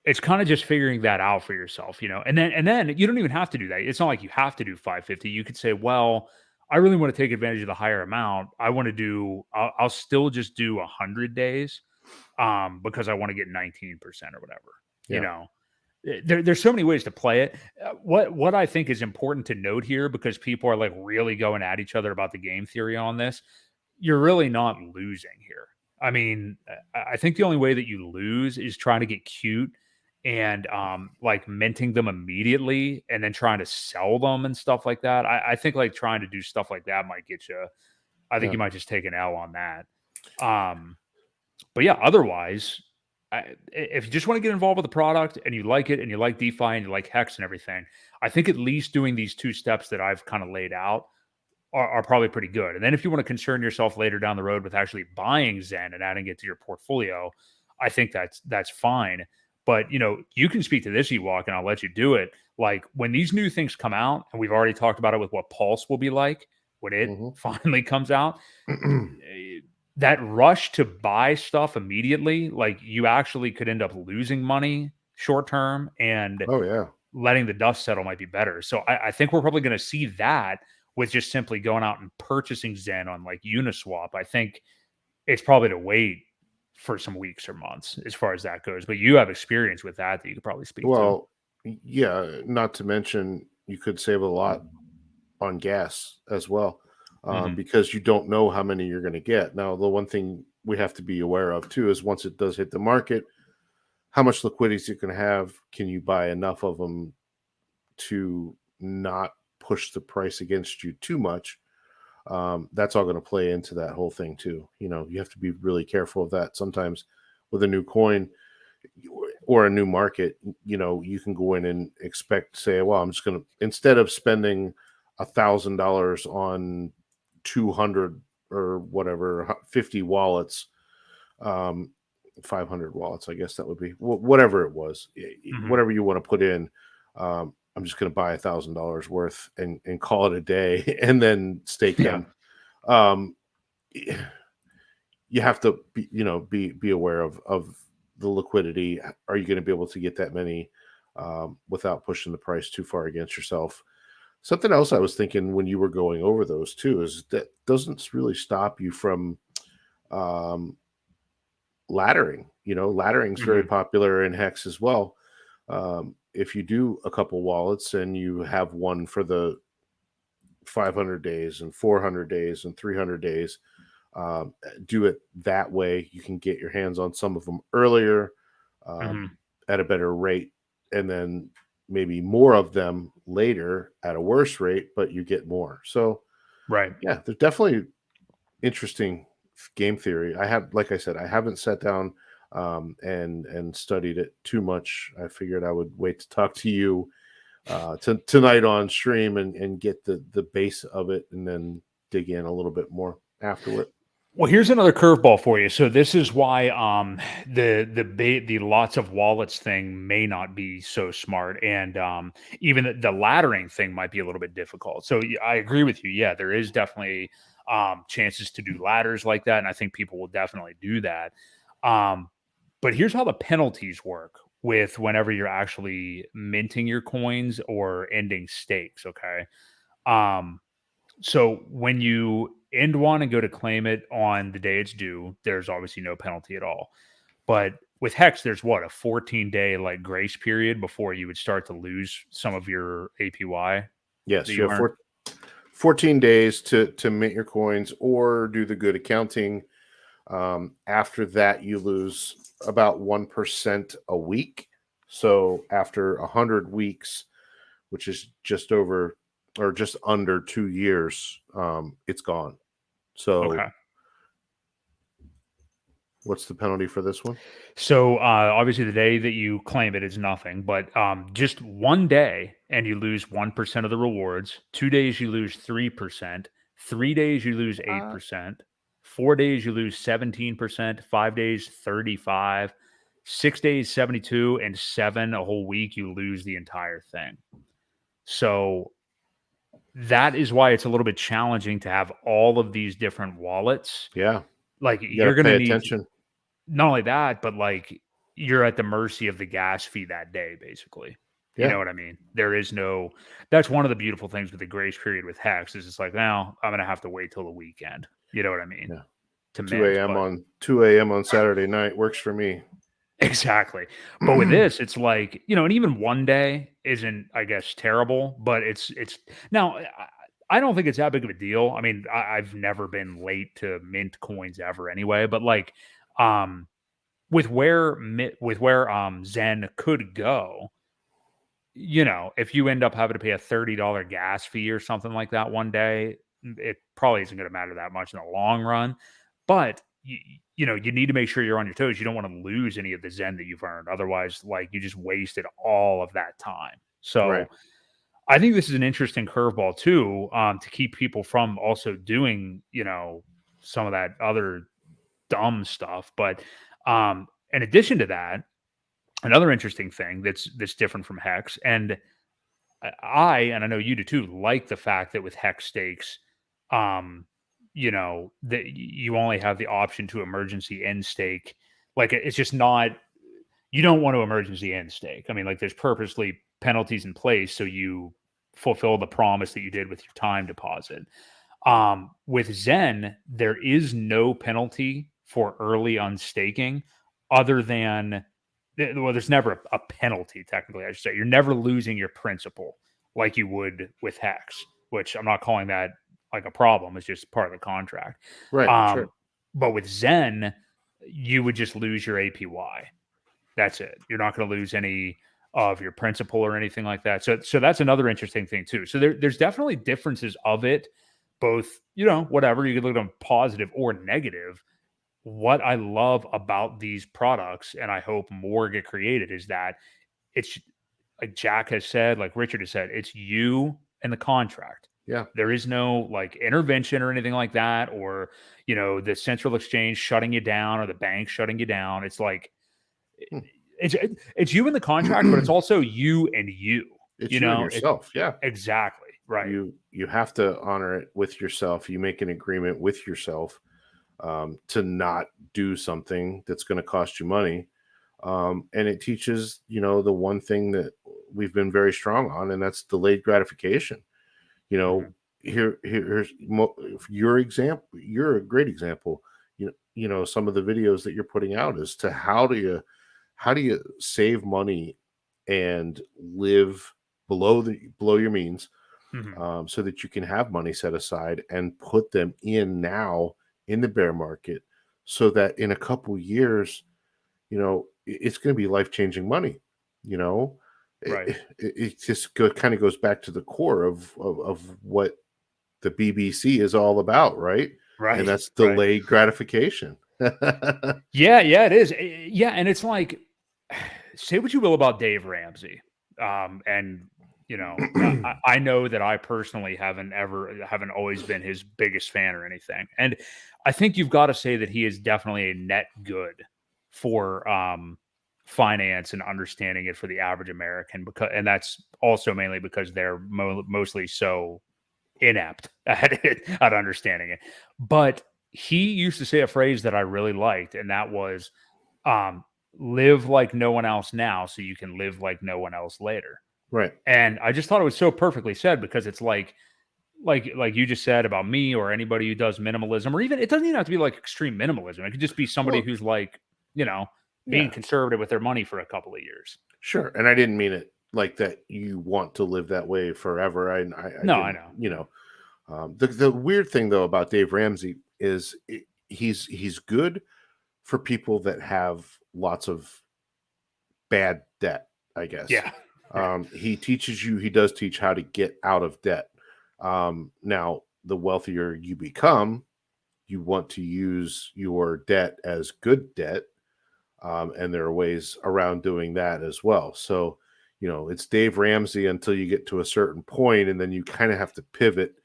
it's kind of just figuring that out for yourself, and then you don't even have to do that. It's not like you have to do 550. You could say, well, I really want to take advantage of the higher amount. I'll still just do 100 days. Because I want to get 19% or whatever. There's so many ways to play it. What I think is important to note here, because people are like really going at each other about the game theory on this, you're really not losing here. I mean, I think the only way that you lose is trying to get cute and like minting them immediately and then trying to sell them and stuff like that. I think like trying to do stuff like that might get you. I think you might just take an L on that. But yeah, otherwise, if you just want to get involved with the product and you like it and you like DeFi and you like Hex and everything, I think at least doing these 2 steps that I've kind of laid out are probably pretty good. And then if you want to concern yourself later down the road with actually buying Zen and adding it to your portfolio, I think that's fine. But you can speak to this, Ewok, and I'll let you do it. Like when these new things come out, and we've already talked about it with what Pulse will be like when it finally comes out. That rush to buy stuff immediately, like you actually could end up losing money short term, and Oh yeah. letting the dust settle might be better. So I think we're probably going to see that with just simply going out and purchasing Zen on like Uniswap. I think it's probably to wait for some weeks or months as far as that goes. But you have experience with that you could probably speak to. Well, yeah, not to mention you could save a lot on gas as well, Mhm. because you don't know how many you're going to get. Now, the one thing we have to be aware of too is once it does hit the market, how much liquidity is it going to have? Can you buy enough of them to not push the price against you too much? That's all going to play into that whole thing too. You have to be really careful of that. Sometimes with a new coin or a new market, you can go in and say, well, I'm just going to, instead of spending $1,000 on 200 or whatever 50 wallets, 500 wallets, I guess that would be whatever it was, Mhm. whatever you want to put in. I'm just going to buy $1,000 worth and call it a day and then stake Yeah. them. um, you have to be aware of the liquidity. Are you going to be able to get that many without pushing the price too far against yourself? Something else I was thinking when you were going over those too is that doesn't really stop you from um, laddering. Laddering is very Mhm. popular in Hex as well. If you do a couple wallets and you have one for the 500 days and 400 days and 300 days, do it that way. You can get your hands on some of them earlier, um, Mhm. at a better rate, and then maybe more of them later at a worse rate, but you get more. So Right. yeah, there's definitely interesting game theory. Like I said, I haven't sat down and studied it too much. I figured I would wait to talk to you tonight on stream and get the base of it, and then dig in a little bit more afterward. Well, here's another curveball for you. So this is why the lots of wallets thing may not be so smart, and even the laddering thing might be a little bit difficult. So I agree with you. Yeah, there is definitely chances to do ladders like that, and I think people will definitely do that. Um, but here's how the penalties work with whenever you're actually minting your coins or ending stakes. Okay. Um, so when you end one and go to claim it on the day it's due, there's obviously no penalty at all. But with Hex, there's what, a 14-day like grace period before you would start to lose some of your APY that Yes, you you have earn. 14 days to mint your coins or do the good accounting. After that, you lose about 1% a week. So after 100 weeks, which is just over or just under 2 years, it's gone. So Okay. what's the penalty for this one? So obviously the day that you claim it is nothing, but just one day and you lose 1% of the rewards. 2 days you lose 3%. 3 days you lose 8%. 4 days you lose 17%. 5 days 35. 6 days 72, and seven a whole week you lose the entire thing. So that is why it's a little bit challenging to have all of these different wallets. Yeah, Like you got to you're gonna pay need attention. not only that, but like you're at the mercy of the gas fee that day, basically. You Yeah, know what I mean? There is no, that's one of the beautiful things with the grace period with Hex is it's like, now I'm going to have to wait till the weekend. You know what I mean? yeah. To 2 mint, a.m. but on 2 a.m. on Saturday night works for me. exactly. But with this, it's like, and even one day isn't, I guess, terrible, but it's now, I don't think it's that big of a deal. I mean, I've never been late to mint coins ever anyway, but like, um, with where Zen could go, if you end up having to pay a $30 gas fee or something like that one day, it probably isn't going to matter that much in the long run. But you need to make sure you're on your toes. You don't want to lose any of the Zen that you've earned. Otherwise, like, you just wasted all of that time. Right. So I think this is an interesting curveball too, to keep people from also doing, some of that other dumb stuff. But in addition to that, another interesting thing that's different from Hex, and and I know you do too, like the fact that with Hex stakes, um, that you only have the option to emergency end stake. Like, it's just not, you don't want to emergency end stake. I mean, like, there's purposely penalties in place so you fulfill the promise that you did with your time deposit. With Zen, there is no penalty for early unstaking other than, well, there's never a penalty, technically, I should say. You're never losing your principal like you would with Hex, which I'm not calling that like a problem. It's just part of the contract. Right. Sure. But with Zen, you would just lose your APY. That's it. You're not going to lose any of your principal or anything like that. So that's another interesting thing too. So there's definitely differences of it, both, whatever, you could look at them positive or negative. What I love about these products, and I hope more get created, is that it's like Jack has said, like Richard has said, it's you and the contract. Yeah. There is no like intervention or anything like that, or, the central exchange shutting you down or the bank shutting you down. It's like, it's you in the contract, but it's also you and you. It's you and yourself. Yeah. Exactly. Right. You have to honor it with yourself. You make an agreement with yourself to not do something that's going to cost you money. And it teaches, the one thing that we've been very strong on, and that's delayed gratification. Here's your example. You're a great example. Some of the videos that you're putting out as to how do you save money and live below your means, so that you can have money set aside and put them in now in the bear market, so that in a couple years, it's going to be life-changing money. Right. It just kind of goes back to the core of what the BBC is all about, right? Right. And that's Right. delayed gratification. Yeah, it is. Yeah, and it's like, say what you will about Dave Ramsey, and I know that I personally haven't always been his biggest fan or anything, and I think you've got to say that he is definitely a net good for finance and understanding it for the average American, and that's also mainly because they're mostly so inept at understanding it. But he used to say a phrase that I really liked, and that was, live like no one else now so you can live like no one else later. Right. And I just thought it was so perfectly said, because it's like you just said about me or anybody who does minimalism, or even, it doesn't even have to be like extreme minimalism. It could just be somebody who's like, being conservative with their money for a couple of years. Sure. And I didn't mean it like that you want to live that way forever. I know. The weird thing though about Dave Ramsey is he's good for people that have lots of bad debt, I guess. Yeah. He does teach how to get out of debt. Now, the wealthier you become, you want to use your debt as good debt. And there are ways around doing that as well. So, it's Dave Ramsey until you get to a certain point, and then you kind of have to pivot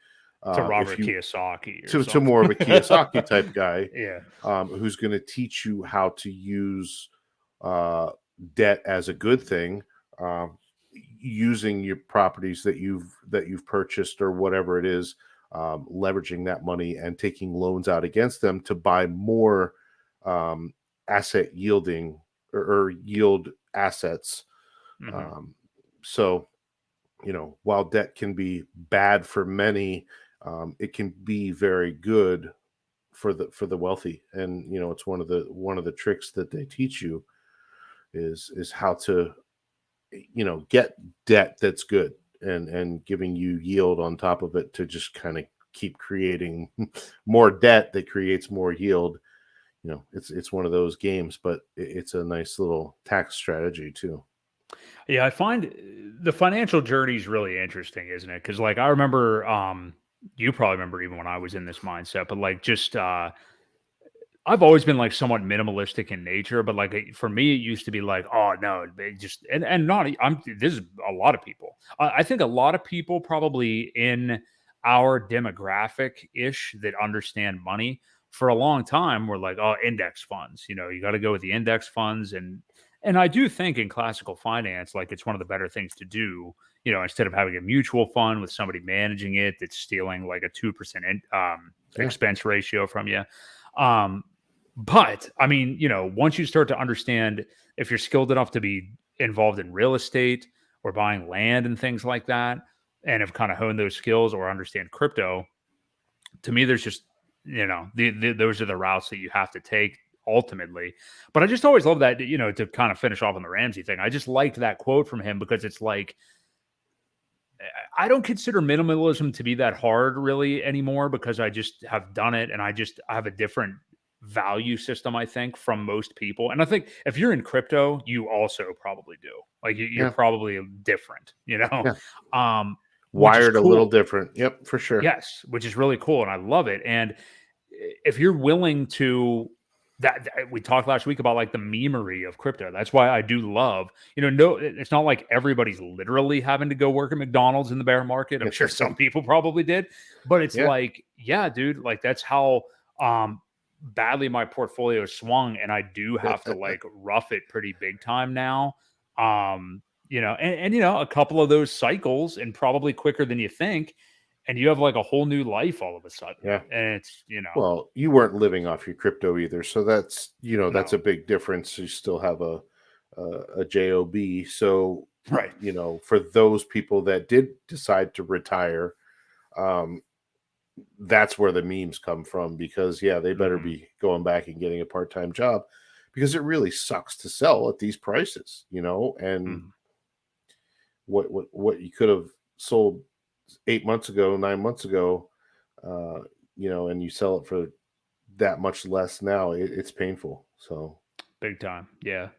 to Robert Kiyosaki, to more of a Kiyosaki type guy, yeah, who's going to teach you how to use debt as a good thing, using your properties that you've purchased or whatever it is, leveraging that money and taking loans out against them to buy more asset yielding or yield assets. So, while debt can be bad for many, it can be very good for the wealthy. And it's one of the tricks that they teach you is how to get debt that's good and giving you yield on top of it to just kind of keep creating more debt that creates more yield. It's one of those games, but it's a nice little tax strategy too. Yeah, I find the financial journey is really interesting, isn't it? Because like I remember, you probably remember even when I was in this mindset, but like just I've always been like somewhat minimalistic in nature, but like for me, it used to be like, oh no, they just and not I'm this is a lot of people. I think a lot of people probably in our demographic ish that understand money for a long time were like, oh, index funds. You know, you got to go with the index funds, and I do think in classical finance, like it's one of the better things to do. You know, instead of having a mutual fund with somebody managing it that's stealing like a 2% Yeah. expense ratio from you. Um, but I mean, you know, once you start to understand if you're skilled enough to be involved in real estate or buying land and things like that, and have kind of honed those skills or understand crypto, to me, there's just, you know, those are the routes that you have to take ultimately. But I just always love that, you know, to kind of finish off on the Ramsey thing. I just liked that quote from him because it's like, I don't consider minimalism to be that hard really anymore because I just have done it and I have a different value system, I think, from most people. And I think if you're in crypto, you also probably do. Like you're Yeah. probably different, you know, Yeah. which is Wired a little cool. different. Yep, for sure. Yes, which is really cool. And I love it. And if you're willing to we talked last week about like the memery of crypto. That's why I do love, you know, no, it's not like everybody's literally having to go work at McDonald's in the bear market. I'm sure some people probably did, but it's Yeah. like, yeah, dude, like that's how badly my portfolio swung. And I do have to like rough it pretty big time now. You know, and you know, a couple of those cycles and probably quicker than you think, and you have like a whole new life all of a sudden. Yeah. And it's, you know, Well, you weren't living off your crypto either, so that's that's no, a big difference. You still have a job. So right. for those people that did decide to retire, um, that's where the memes come from because yeah, they better Mhm. be going back and getting a part time job because it really sucks to sell at these prices, and Mhm. what you could have sold 8 months ago, 9 months ago, uh, and you sell it for that much less now, it's painful. So Big time. Yeah.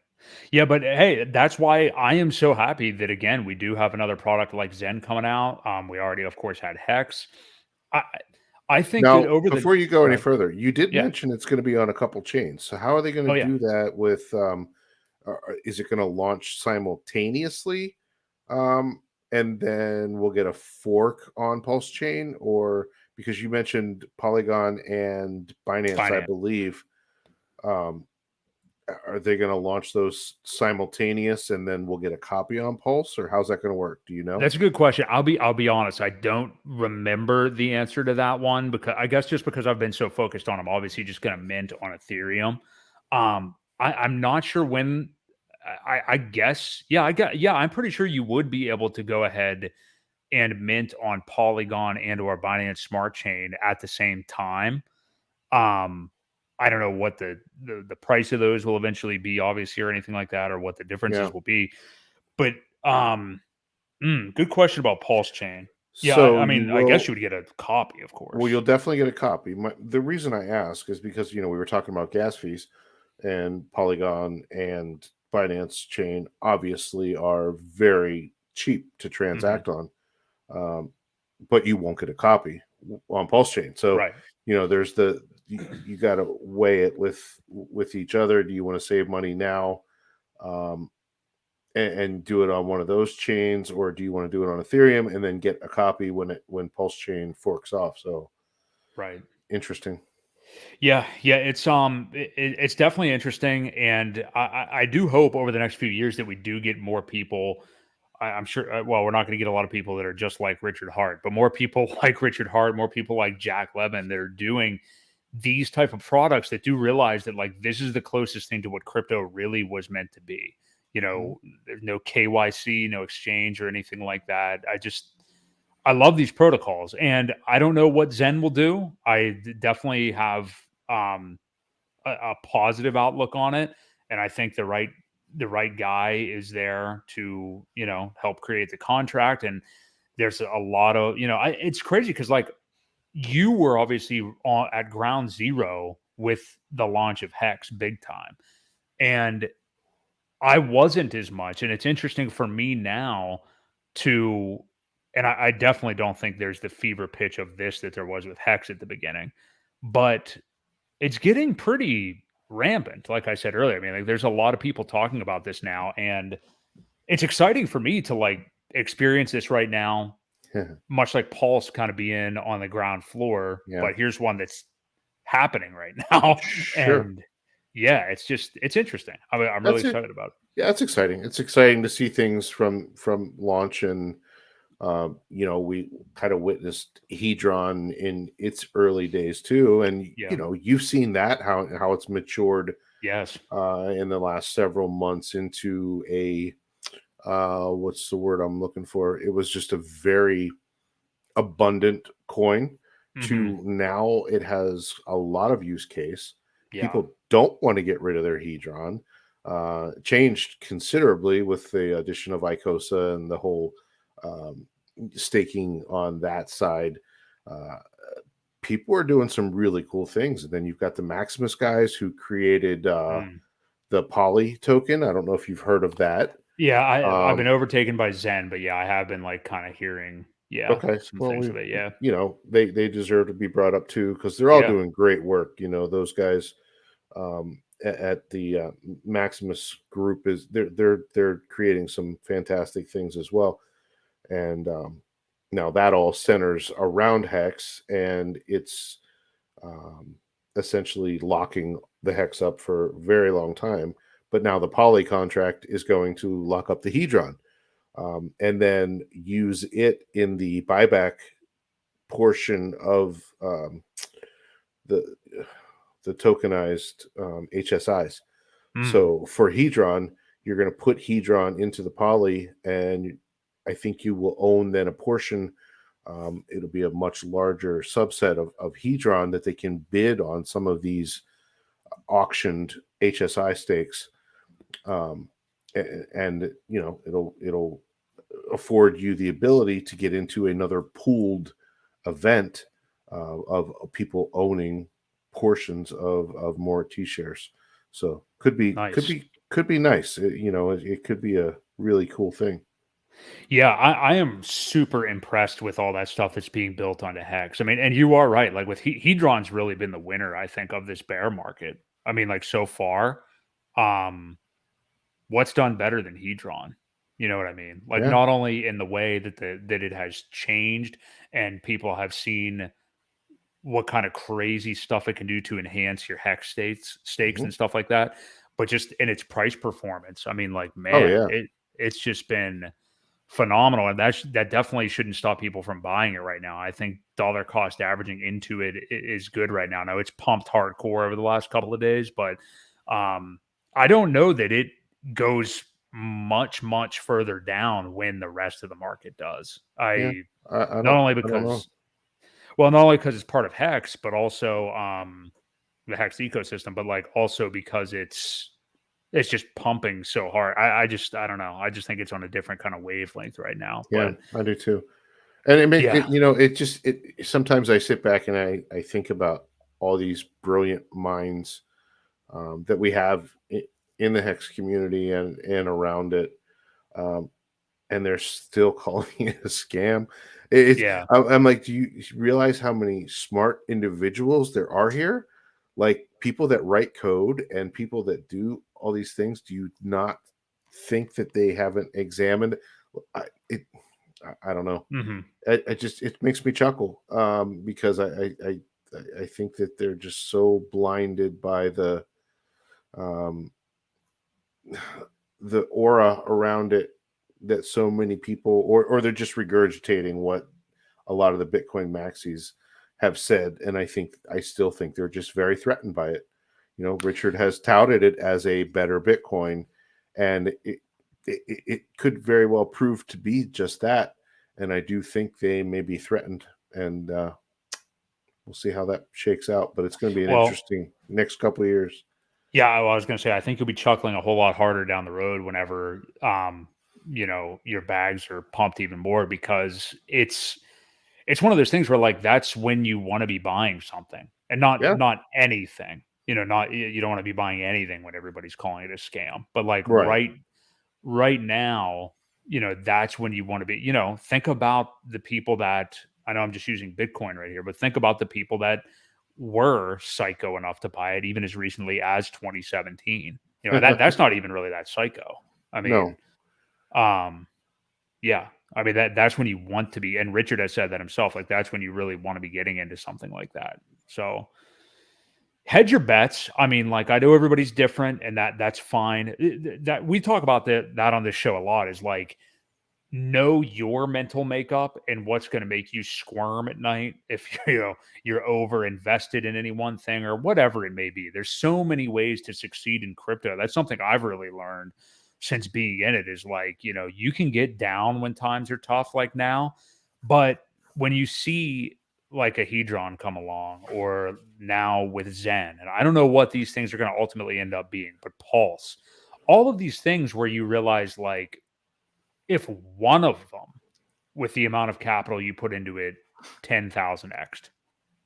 Yeah, but hey, that's why I am so happy that again we do have another product like Zen coming out. We already, of course, had Hex. I I think that now, over the before you go go any ahead. further, you did Yeah. mention it's going to be on a couple chains. So how are they going Oh to yeah. do that with? Is it going to launch simultaneously, um, and then we'll get a fork on Pulse Chain, or because you mentioned Polygon and Binance, I Finance. believe. Um, are they going to launch those simultaneous, and then we'll get a copy on Pulse, or how's that going to work? Do you know? That's a good question. I'll be honest. I don't remember the answer to that one because I guess just because I've been so focused on them, obviously just going to mint on Ethereum. I'm not sure when. I guess yeah. I'm pretty sure you would be able to go ahead and mint on Polygon and or Binance Smart Chain at the same time. Um, I don't know what the price of those will eventually be, obviously, or anything like that, or what the Yeah. differences will be. But good question about Pulse Chain. Yeah, So I you mean, I guess will. you would get a copy, of Well, you'll course. definitely get a copy. The reason I ask is because we were talking about gas fees, and Polygon and Binance Chain obviously are very cheap to Hmm. transact on, um, but you won't get a copy on Pulse Chain. So Right. there's you got to weigh it with each other. Do you want to save money now? Um, and do it on one of those chains, or do you want to do it on Ethereum and then get a copy when Pulse Chain forks off? So Right. interesting. Yeah, yeah, it's definitely interesting, and I do hope over the next few years that we do get more people. I'm sure. Well, we're not going to get a lot of people that are just like Richard Hart, but more people like Richard Hart, more people like Jack Levin that are doing these type of products that do realize that like this is the closest thing to what crypto really was meant to be. You Mhm. know, there's no KYC, no exchange or anything like that. I love these protocols, and I don't know what Zen will do. Definitely have um, a positive outlook on it, and I think the right guy is there to help create the contract. And there's a lot of it's crazy because like you were obviously at ground zero with the launch of Hex big time, and I wasn't as much. And it's interesting for me now to, and I definitely don't think there's the fever pitch of this that there was with Hex at the beginning, but it's getting pretty rampant. Like I said earlier, I mean, like there's a lot of people talking about this now, and it's exciting for me to like experience this right now, much like Pulse kind of being on the ground floor. Yeah, But here's one that's happening right now, sure. and yeah, it's interesting. I'm really That's it. excited about it. Yeah, it's exciting. It's exciting to see things from launch, and we kind of witnessed Hedron in its early days too, and Yeah. you've seen that how it's matured Yes. in the last several months into a what's the word I'm looking for? It was just a very abundant coin Hmm. to now it has a lot of use case. Yeah. People don't want to get rid of their Hedron. Changed considerably with the addition of Icosa and the whole um, staking on that side. Uh, People are doing some really cool things. And then you've got the Maximus guys who created Mm. the Poly token. I don't know if you've heard of that. Yeah, I've been Um, overtaken by Zen, but yeah, I have been like kind of hearing, yeah, okay, some well, things of it. Yeah. they deserve to be brought up too because they're all Yeah. doing great work. Those guys at the Maximus group is they're creating some fantastic things as well. And now that all centers around Hex, and it's um, essentially locking the Hex up for a very long time. But now the Poly contract is going to lock up the Hedron, and then use it in the buyback portion of the the tokenized HSIs. Mm. So for Hedron, you're going to put Hedron into the Poly, and I think you will own then a portion. It'll be a much larger subset of Hedron that they can bid on some of these auctioned HSI stakes, um, and it'll afford you the ability to get into another pooled event of people owning portions of more T shares. So could be could Nice. be could be nice. It could be a really cool thing. Yeah, I am super impressed with all that stuff that's being built onto Hex. I mean, and you are right. Like with Hedron's really been the winner, I think, of this bear market. I mean, like so far, um, what's done better than Hedron? You know what I mean? Like Yeah. not only in the way that that it has changed and people have seen what kind of crazy stuff it can do to enhance your hex stakes Mhm. and stuff like that, but just in its price performance. I mean, like, Oh man, yeah. it's just been phenomenal. And that definitely shouldn't stop people from buying it right now. I think dollar cost averaging into it is good right now. Now it's pumped hardcore over the last couple of days, but I don't know that it goes much further down when the rest of the market does. Yeah. I I not don't only I don't know. because well, not only because it's part of Hex, but also the Hex ecosystem, but like also because it's just pumping so hard. I don't know. I just think it's on a different kind of wavelength right now. Yeah, But I do too. And it make yeah, it, it just it sometimes I sit back and I think about all these brilliant minds that we have in the Hex community and around it. Um, and they're still calling it a scam. yeah, I'm like, do you realize how many smart individuals there are here? Like people that write code and people that do all these things. Do you not think that they haven't examined? I, it, I don't know. hmm I just it makes me chuckle because I think that they're just so blinded by um, the aura around it that so many people or they're just regurgitating what a lot of the Bitcoin maxis have said, and I still think they're just very threatened by it. Richard has touted it as a better Bitcoin, and it could very well prove to be just that. And I do think they may be threatened, and we'll see how that shakes out. But it's going to be an well, interesting next couple of years. yeah. I was gonna say I think you'll be chuckling a whole lot harder down the road whenever your bags are pumped even more because it's one of those things where like that's when you want to be buying something and Yeah, not anything. Not you don't want to be buying anything when everybody's calling it a scam. But like right. right now, that's when you want to be, think about the people that I know I'm just using Bitcoin right here, but think about the people that were psycho enough to buy it even as recently as 2017. You know, that's not even really that psycho. I mean, No. yeah. I mean, that's when you want to be, and Richard has said that himself, like that's when you really want to be getting into something like that. So hedge your bets. I mean, like I know everybody's different and that's fine. That we talk about that on this show a lot is like know your mental makeup and what's going to make you squirm at night if you're over invested in any one thing or whatever it may be. There's so many ways to succeed in crypto. That's something I've really learned since being in it is like, you can get down when times are tough like now, but when you see like a Hedron come along or now with Zen, and I don't know what these things are going to ultimately end up being, but Pulse, all of these things where you realize like if one of them with the amount of capital you put into it 10,000x,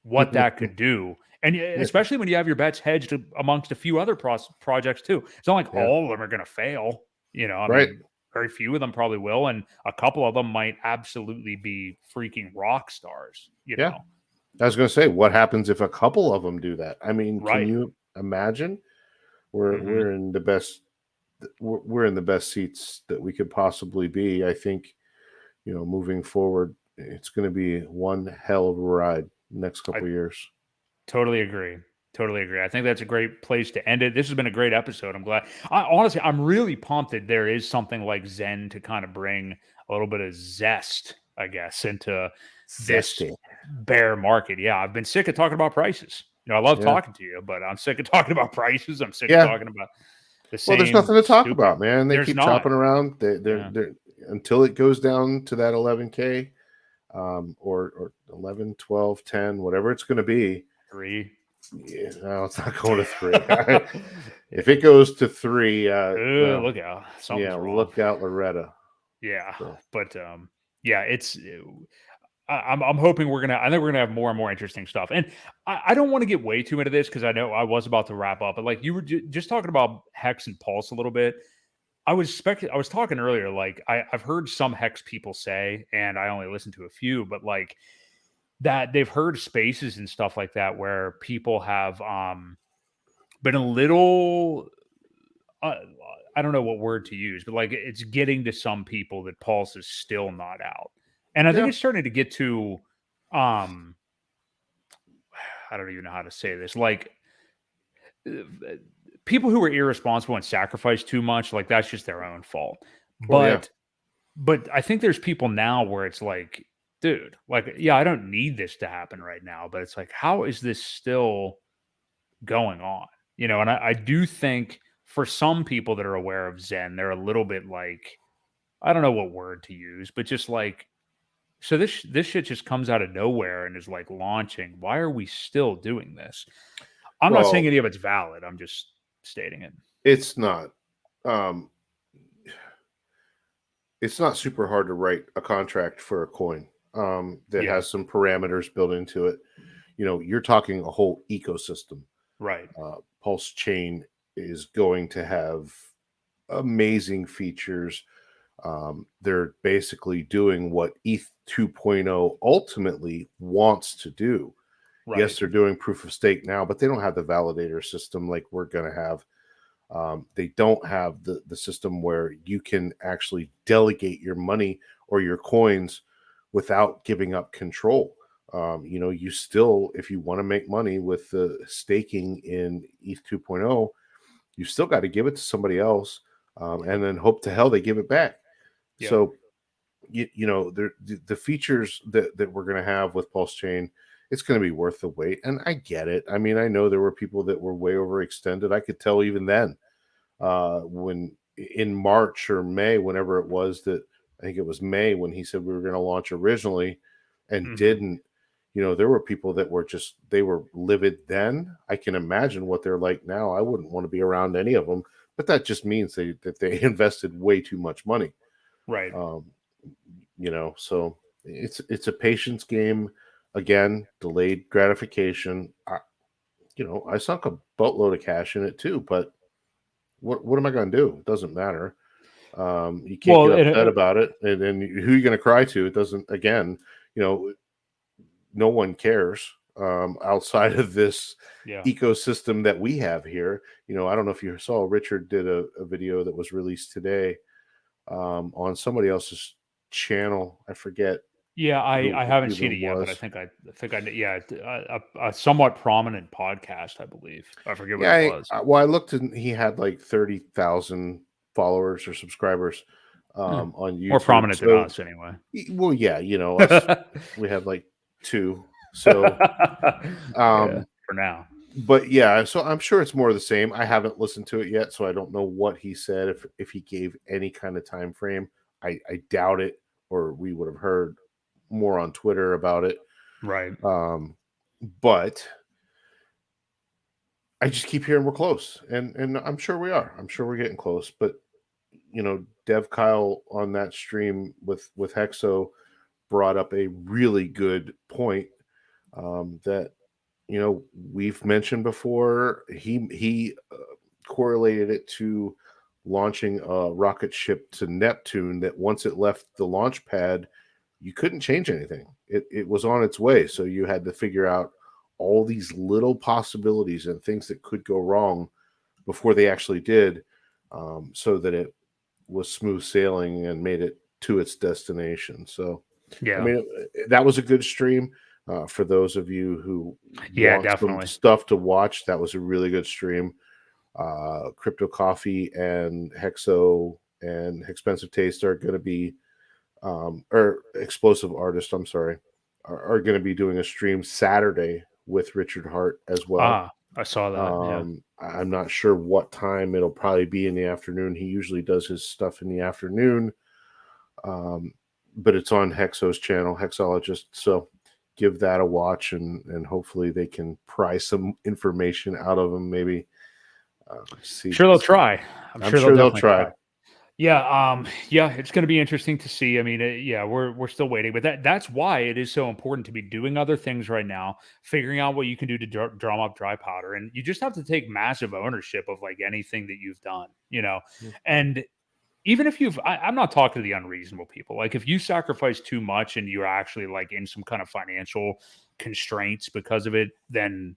what that could do. And especially when you have your bets hedged amongst a few other projects too. It's not like Yeah. all of them are going to fail. I Right. mean, very few of them probably will. And a couple of them might absolutely be freaking rock stars, Yeah. I was going to say, what happens if a couple of them do that? I mean, can Right. you imagine? We're Mhm. we're in the best we're in the best seats that we could possibly be. I think, moving forward, it's going to be one hell of a ride next I couple of years. totally agree. Totally agree. I think that's a great place to end it. This has been a great episode. I'm glad. Honestly, I'm really pumped that there is something like Zen to kind of bring a little bit of zest, I guess, into this Zesty. bear market. Yeah, I've been sick of talking about prices. I love Yeah. talking to you, but I'm sick of talking about prices. I'm sick of Yeah. talking about the Well, there's same nothing to talk stupid. about, man. They There's keep not. chopping around. They're until it goes down to that 11K, or 11, 12, 10, whatever it's going to be. Three. Yeah, no, it's not going to 3. If it goes to 3, well, Look out. yeah, Something's wrong. look out, Loretta. Yeah. So, But yeah, I'm hoping I think we're gonna have more and more interesting stuff. And I don't want to get way too into this because I know I was about to wrap up, but like you were just talking about Hex and Pulse a little bit. I was talking earlier, like I've heard some Hex people say, and I only listened to a few, but like that they've heard spaces and stuff like that where people have been a little uh, I don't know what word to use, but like it's getting to some people that Pulse is still not out. And I think yeah. it's starting to get to um I don't even know how to say this. Like uh, people who are irresponsible and sacrifice too much, like that's just their own fault. Oh, yeah. But I think there's people now where it's like, dude, like yeah, I don't need this to happen right now, but it's like how is this still going on? And I do think for some people that are aware of Zen, they're a little bit like I don't know what word to use, but just like so this shit just comes out of nowhere and is like launching. Why are we still doing this? I'm not saying Well, any of it's valid. I'm just stating it. it's not. Um, it's not super hard to write a contract for a coin that Yeah, has some parameters built into it. You're talking a whole ecosystem. right. Pulse Chain is going to have amazing features. They're basically doing what ETH 2.0 ultimately wants to do. Right. Yes, they're doing proof of stake now, but they don't have the validator system like we're going to have. They don't have the system where you can actually delegate your money or your coins without giving up control. You still, if you want to make money with the staking in ETH 2.0, you still got to give it to somebody else, and then hope to hell they give it back. Yep. So, the features that we're going to have with Pulse Chain, it's going to be worth the wait. And I get it. I mean, I know there were people that were way overextended. I could tell even then, when in March or May, whenever it was that, I think it was May when he said we were going to launch originally and Hmm. didn't. There were people that were they were livid then. I can imagine what they're like now. I wouldn't want to be around any of them, but that just means that they invested way too much money. Right. Um, so it's a patience game. Again, delayed gratification. I sunk a boatload of cash in it too, but what am I going to do? It doesn't matter. You can't Well, get upset about it, and who are you going to cry to? It doesn't. Again, you know, no one cares. outside of this Yeah. ecosystem that we have here. You know, I don't know if you saw Richard did a video that was released today on somebody else's channel. I forget Yeah, I haven't who seen it it yet, but was. I think I yeah, a somewhat prominent podcast, I believe. I forget what Yeah, it was. well, I looked and he had like 30,000 followers or subscribers Hmm. on More YouTube. prominent than So, us, anyway. well, yeah, you know, us, we have like two. So, Yeah, um, for now. but yeah, so I'm sure it's more of the same. I haven't listened to it yet, so I don't know what he said. If he gave any kind of time frame, I doubt it, or we would have heard more on Twitter about it. Right. But I just keep hearing we're close, and I'm sure we are. I'm sure we're getting close. But you know, Dev Kyle on that stream with Hexo brought up a really good point that you know we've mentioned before. He correlated it to launching a rocket ship to Neptune. That once it left the launch pad, you couldn't change anything. It was on its way, so you had to figure out all these little possibilities and things that could go wrong before they actually did, so that it was smooth sailing and made it to its destination. So, I Yeah. mean, that was a good stream. For those of you who Yeah, want some definitely. stuff to watch, that was a really good stream. Crypto Coffee and Hexo and Expensive Taste are going to be, or Explosive Artist, I'm sorry, are going to be doing a stream Saturday with Richard Hart as well. Ah, I saw that. Yeah. I'm not sure what time. It'll probably be in the afternoon. He usually does his stuff in the afternoon, um, but it's on Hexo's channel, Hexologist. So give that a watch, and hopefully they can pry some information out of him. Maybe see. Sure they'll try. I'm I'm sure they'll sure they'll definitely try. try. Yeah, yeah, it's going to be interesting to see. I mean, yeah, we're still waiting, but that's why it is so important to be doing other things right now, figuring out what you can do to drum up dry powder, and you just have to take massive ownership of like anything that you've done, you know. Mm. And even if I'm not talking to the unreasonable people. Like if you sacrifice too much and you're actually like in some kind of financial constraints because of it, then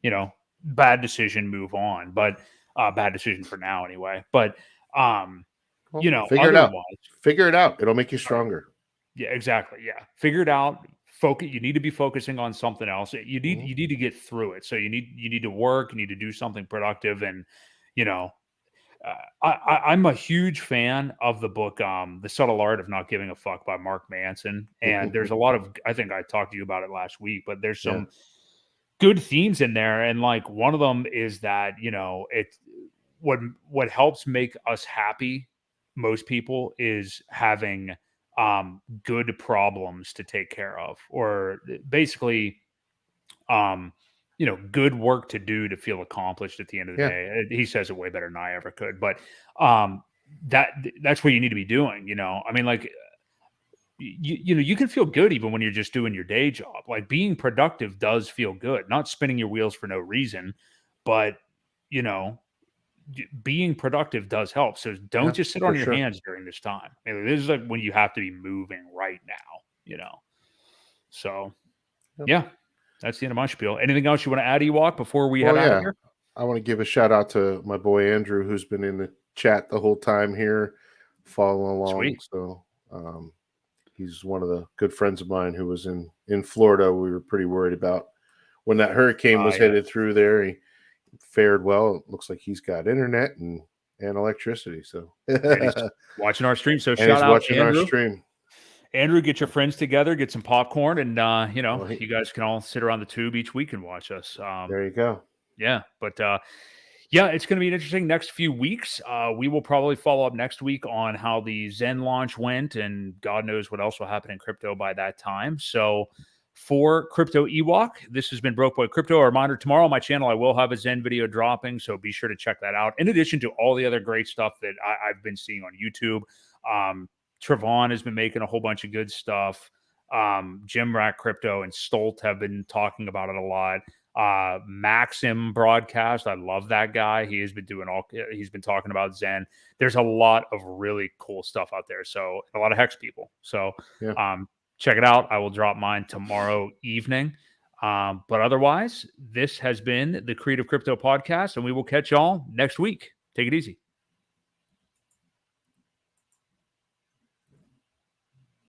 you know, bad decision, move on. But bad decision for now anyway. But Well, you know, figure it out. otherwise, Figure it out. It'll make you right. stronger. Yeah, exactly. Yeah. Figure it out. Focus. You need to be focusing on something else. Mhm. You need to get through it. So you need to work, you need to do something productive. And, you know, I'm a huge fan of the book, The Subtle Art of Not Giving a Fuck by Mark Manson. And there's a lot of, I think I talked to you about it last week, but there's Yeah. some good themes in there. And like one of them is that, you know, what helps make us happy, most people, is having good problems to take care of, or basically um you know, good work to do to feel accomplished at the end of the Yeah. day. He says it way better than I ever could, but um that's what you need to be doing, you know. I mean, like you know, you can feel good even when you're just doing your day job. Like being productive does feel good, not spinning your wheels for no reason, but you know, being productive does help. So don't Yeah. just sit For on your sure. hands during this time. I mean, this is like when you have to be moving right now, you know. So Yep. yeah, that's the end of my spiel. Anything else you want to add, Ewok, before we head Well, out of yeah. here? I want to give a shout out to my boy Andrew, who's been in the chat the whole time here, following along. Sweet. So he's one of the good friends of mine who was in Florida. We were pretty worried about when that hurricane was Yeah. headed through there. He fared well. It looks like he's got internet and electricity. So And he's watching our stream. So and shout he's out watching our Andrew. stream. Andrew, get your friends together, get some popcorn, and you know, Well, you guys can all sit around the tube each week and watch us. there you go. Yeah, but yeah, it's going to be an interesting next few weeks. We will probably follow up next week on how the Zen launch went, and God knows what else will happen in crypto by that time. So, for Crypto Ewok, this has been Broke Boy Crypto. A reminder: tomorrow on my channel, I will have a Zen video dropping, so be sure to check that out. In addition to all the other great stuff that I've been seeing on YouTube, Trevon has been making a whole bunch of good stuff. Jim Rat Crypto and Stolt have been talking about it a lot. Maxim broadcast, I love that guy. He has been doing he's been talking about Zen. There's a lot of really cool stuff out there, so a lot of hex people. So Yeah. check it out. I will drop mine tomorrow evening. But otherwise, this has been the Creative Crypto Podcast, and we will catch y'all next week. Take it easy.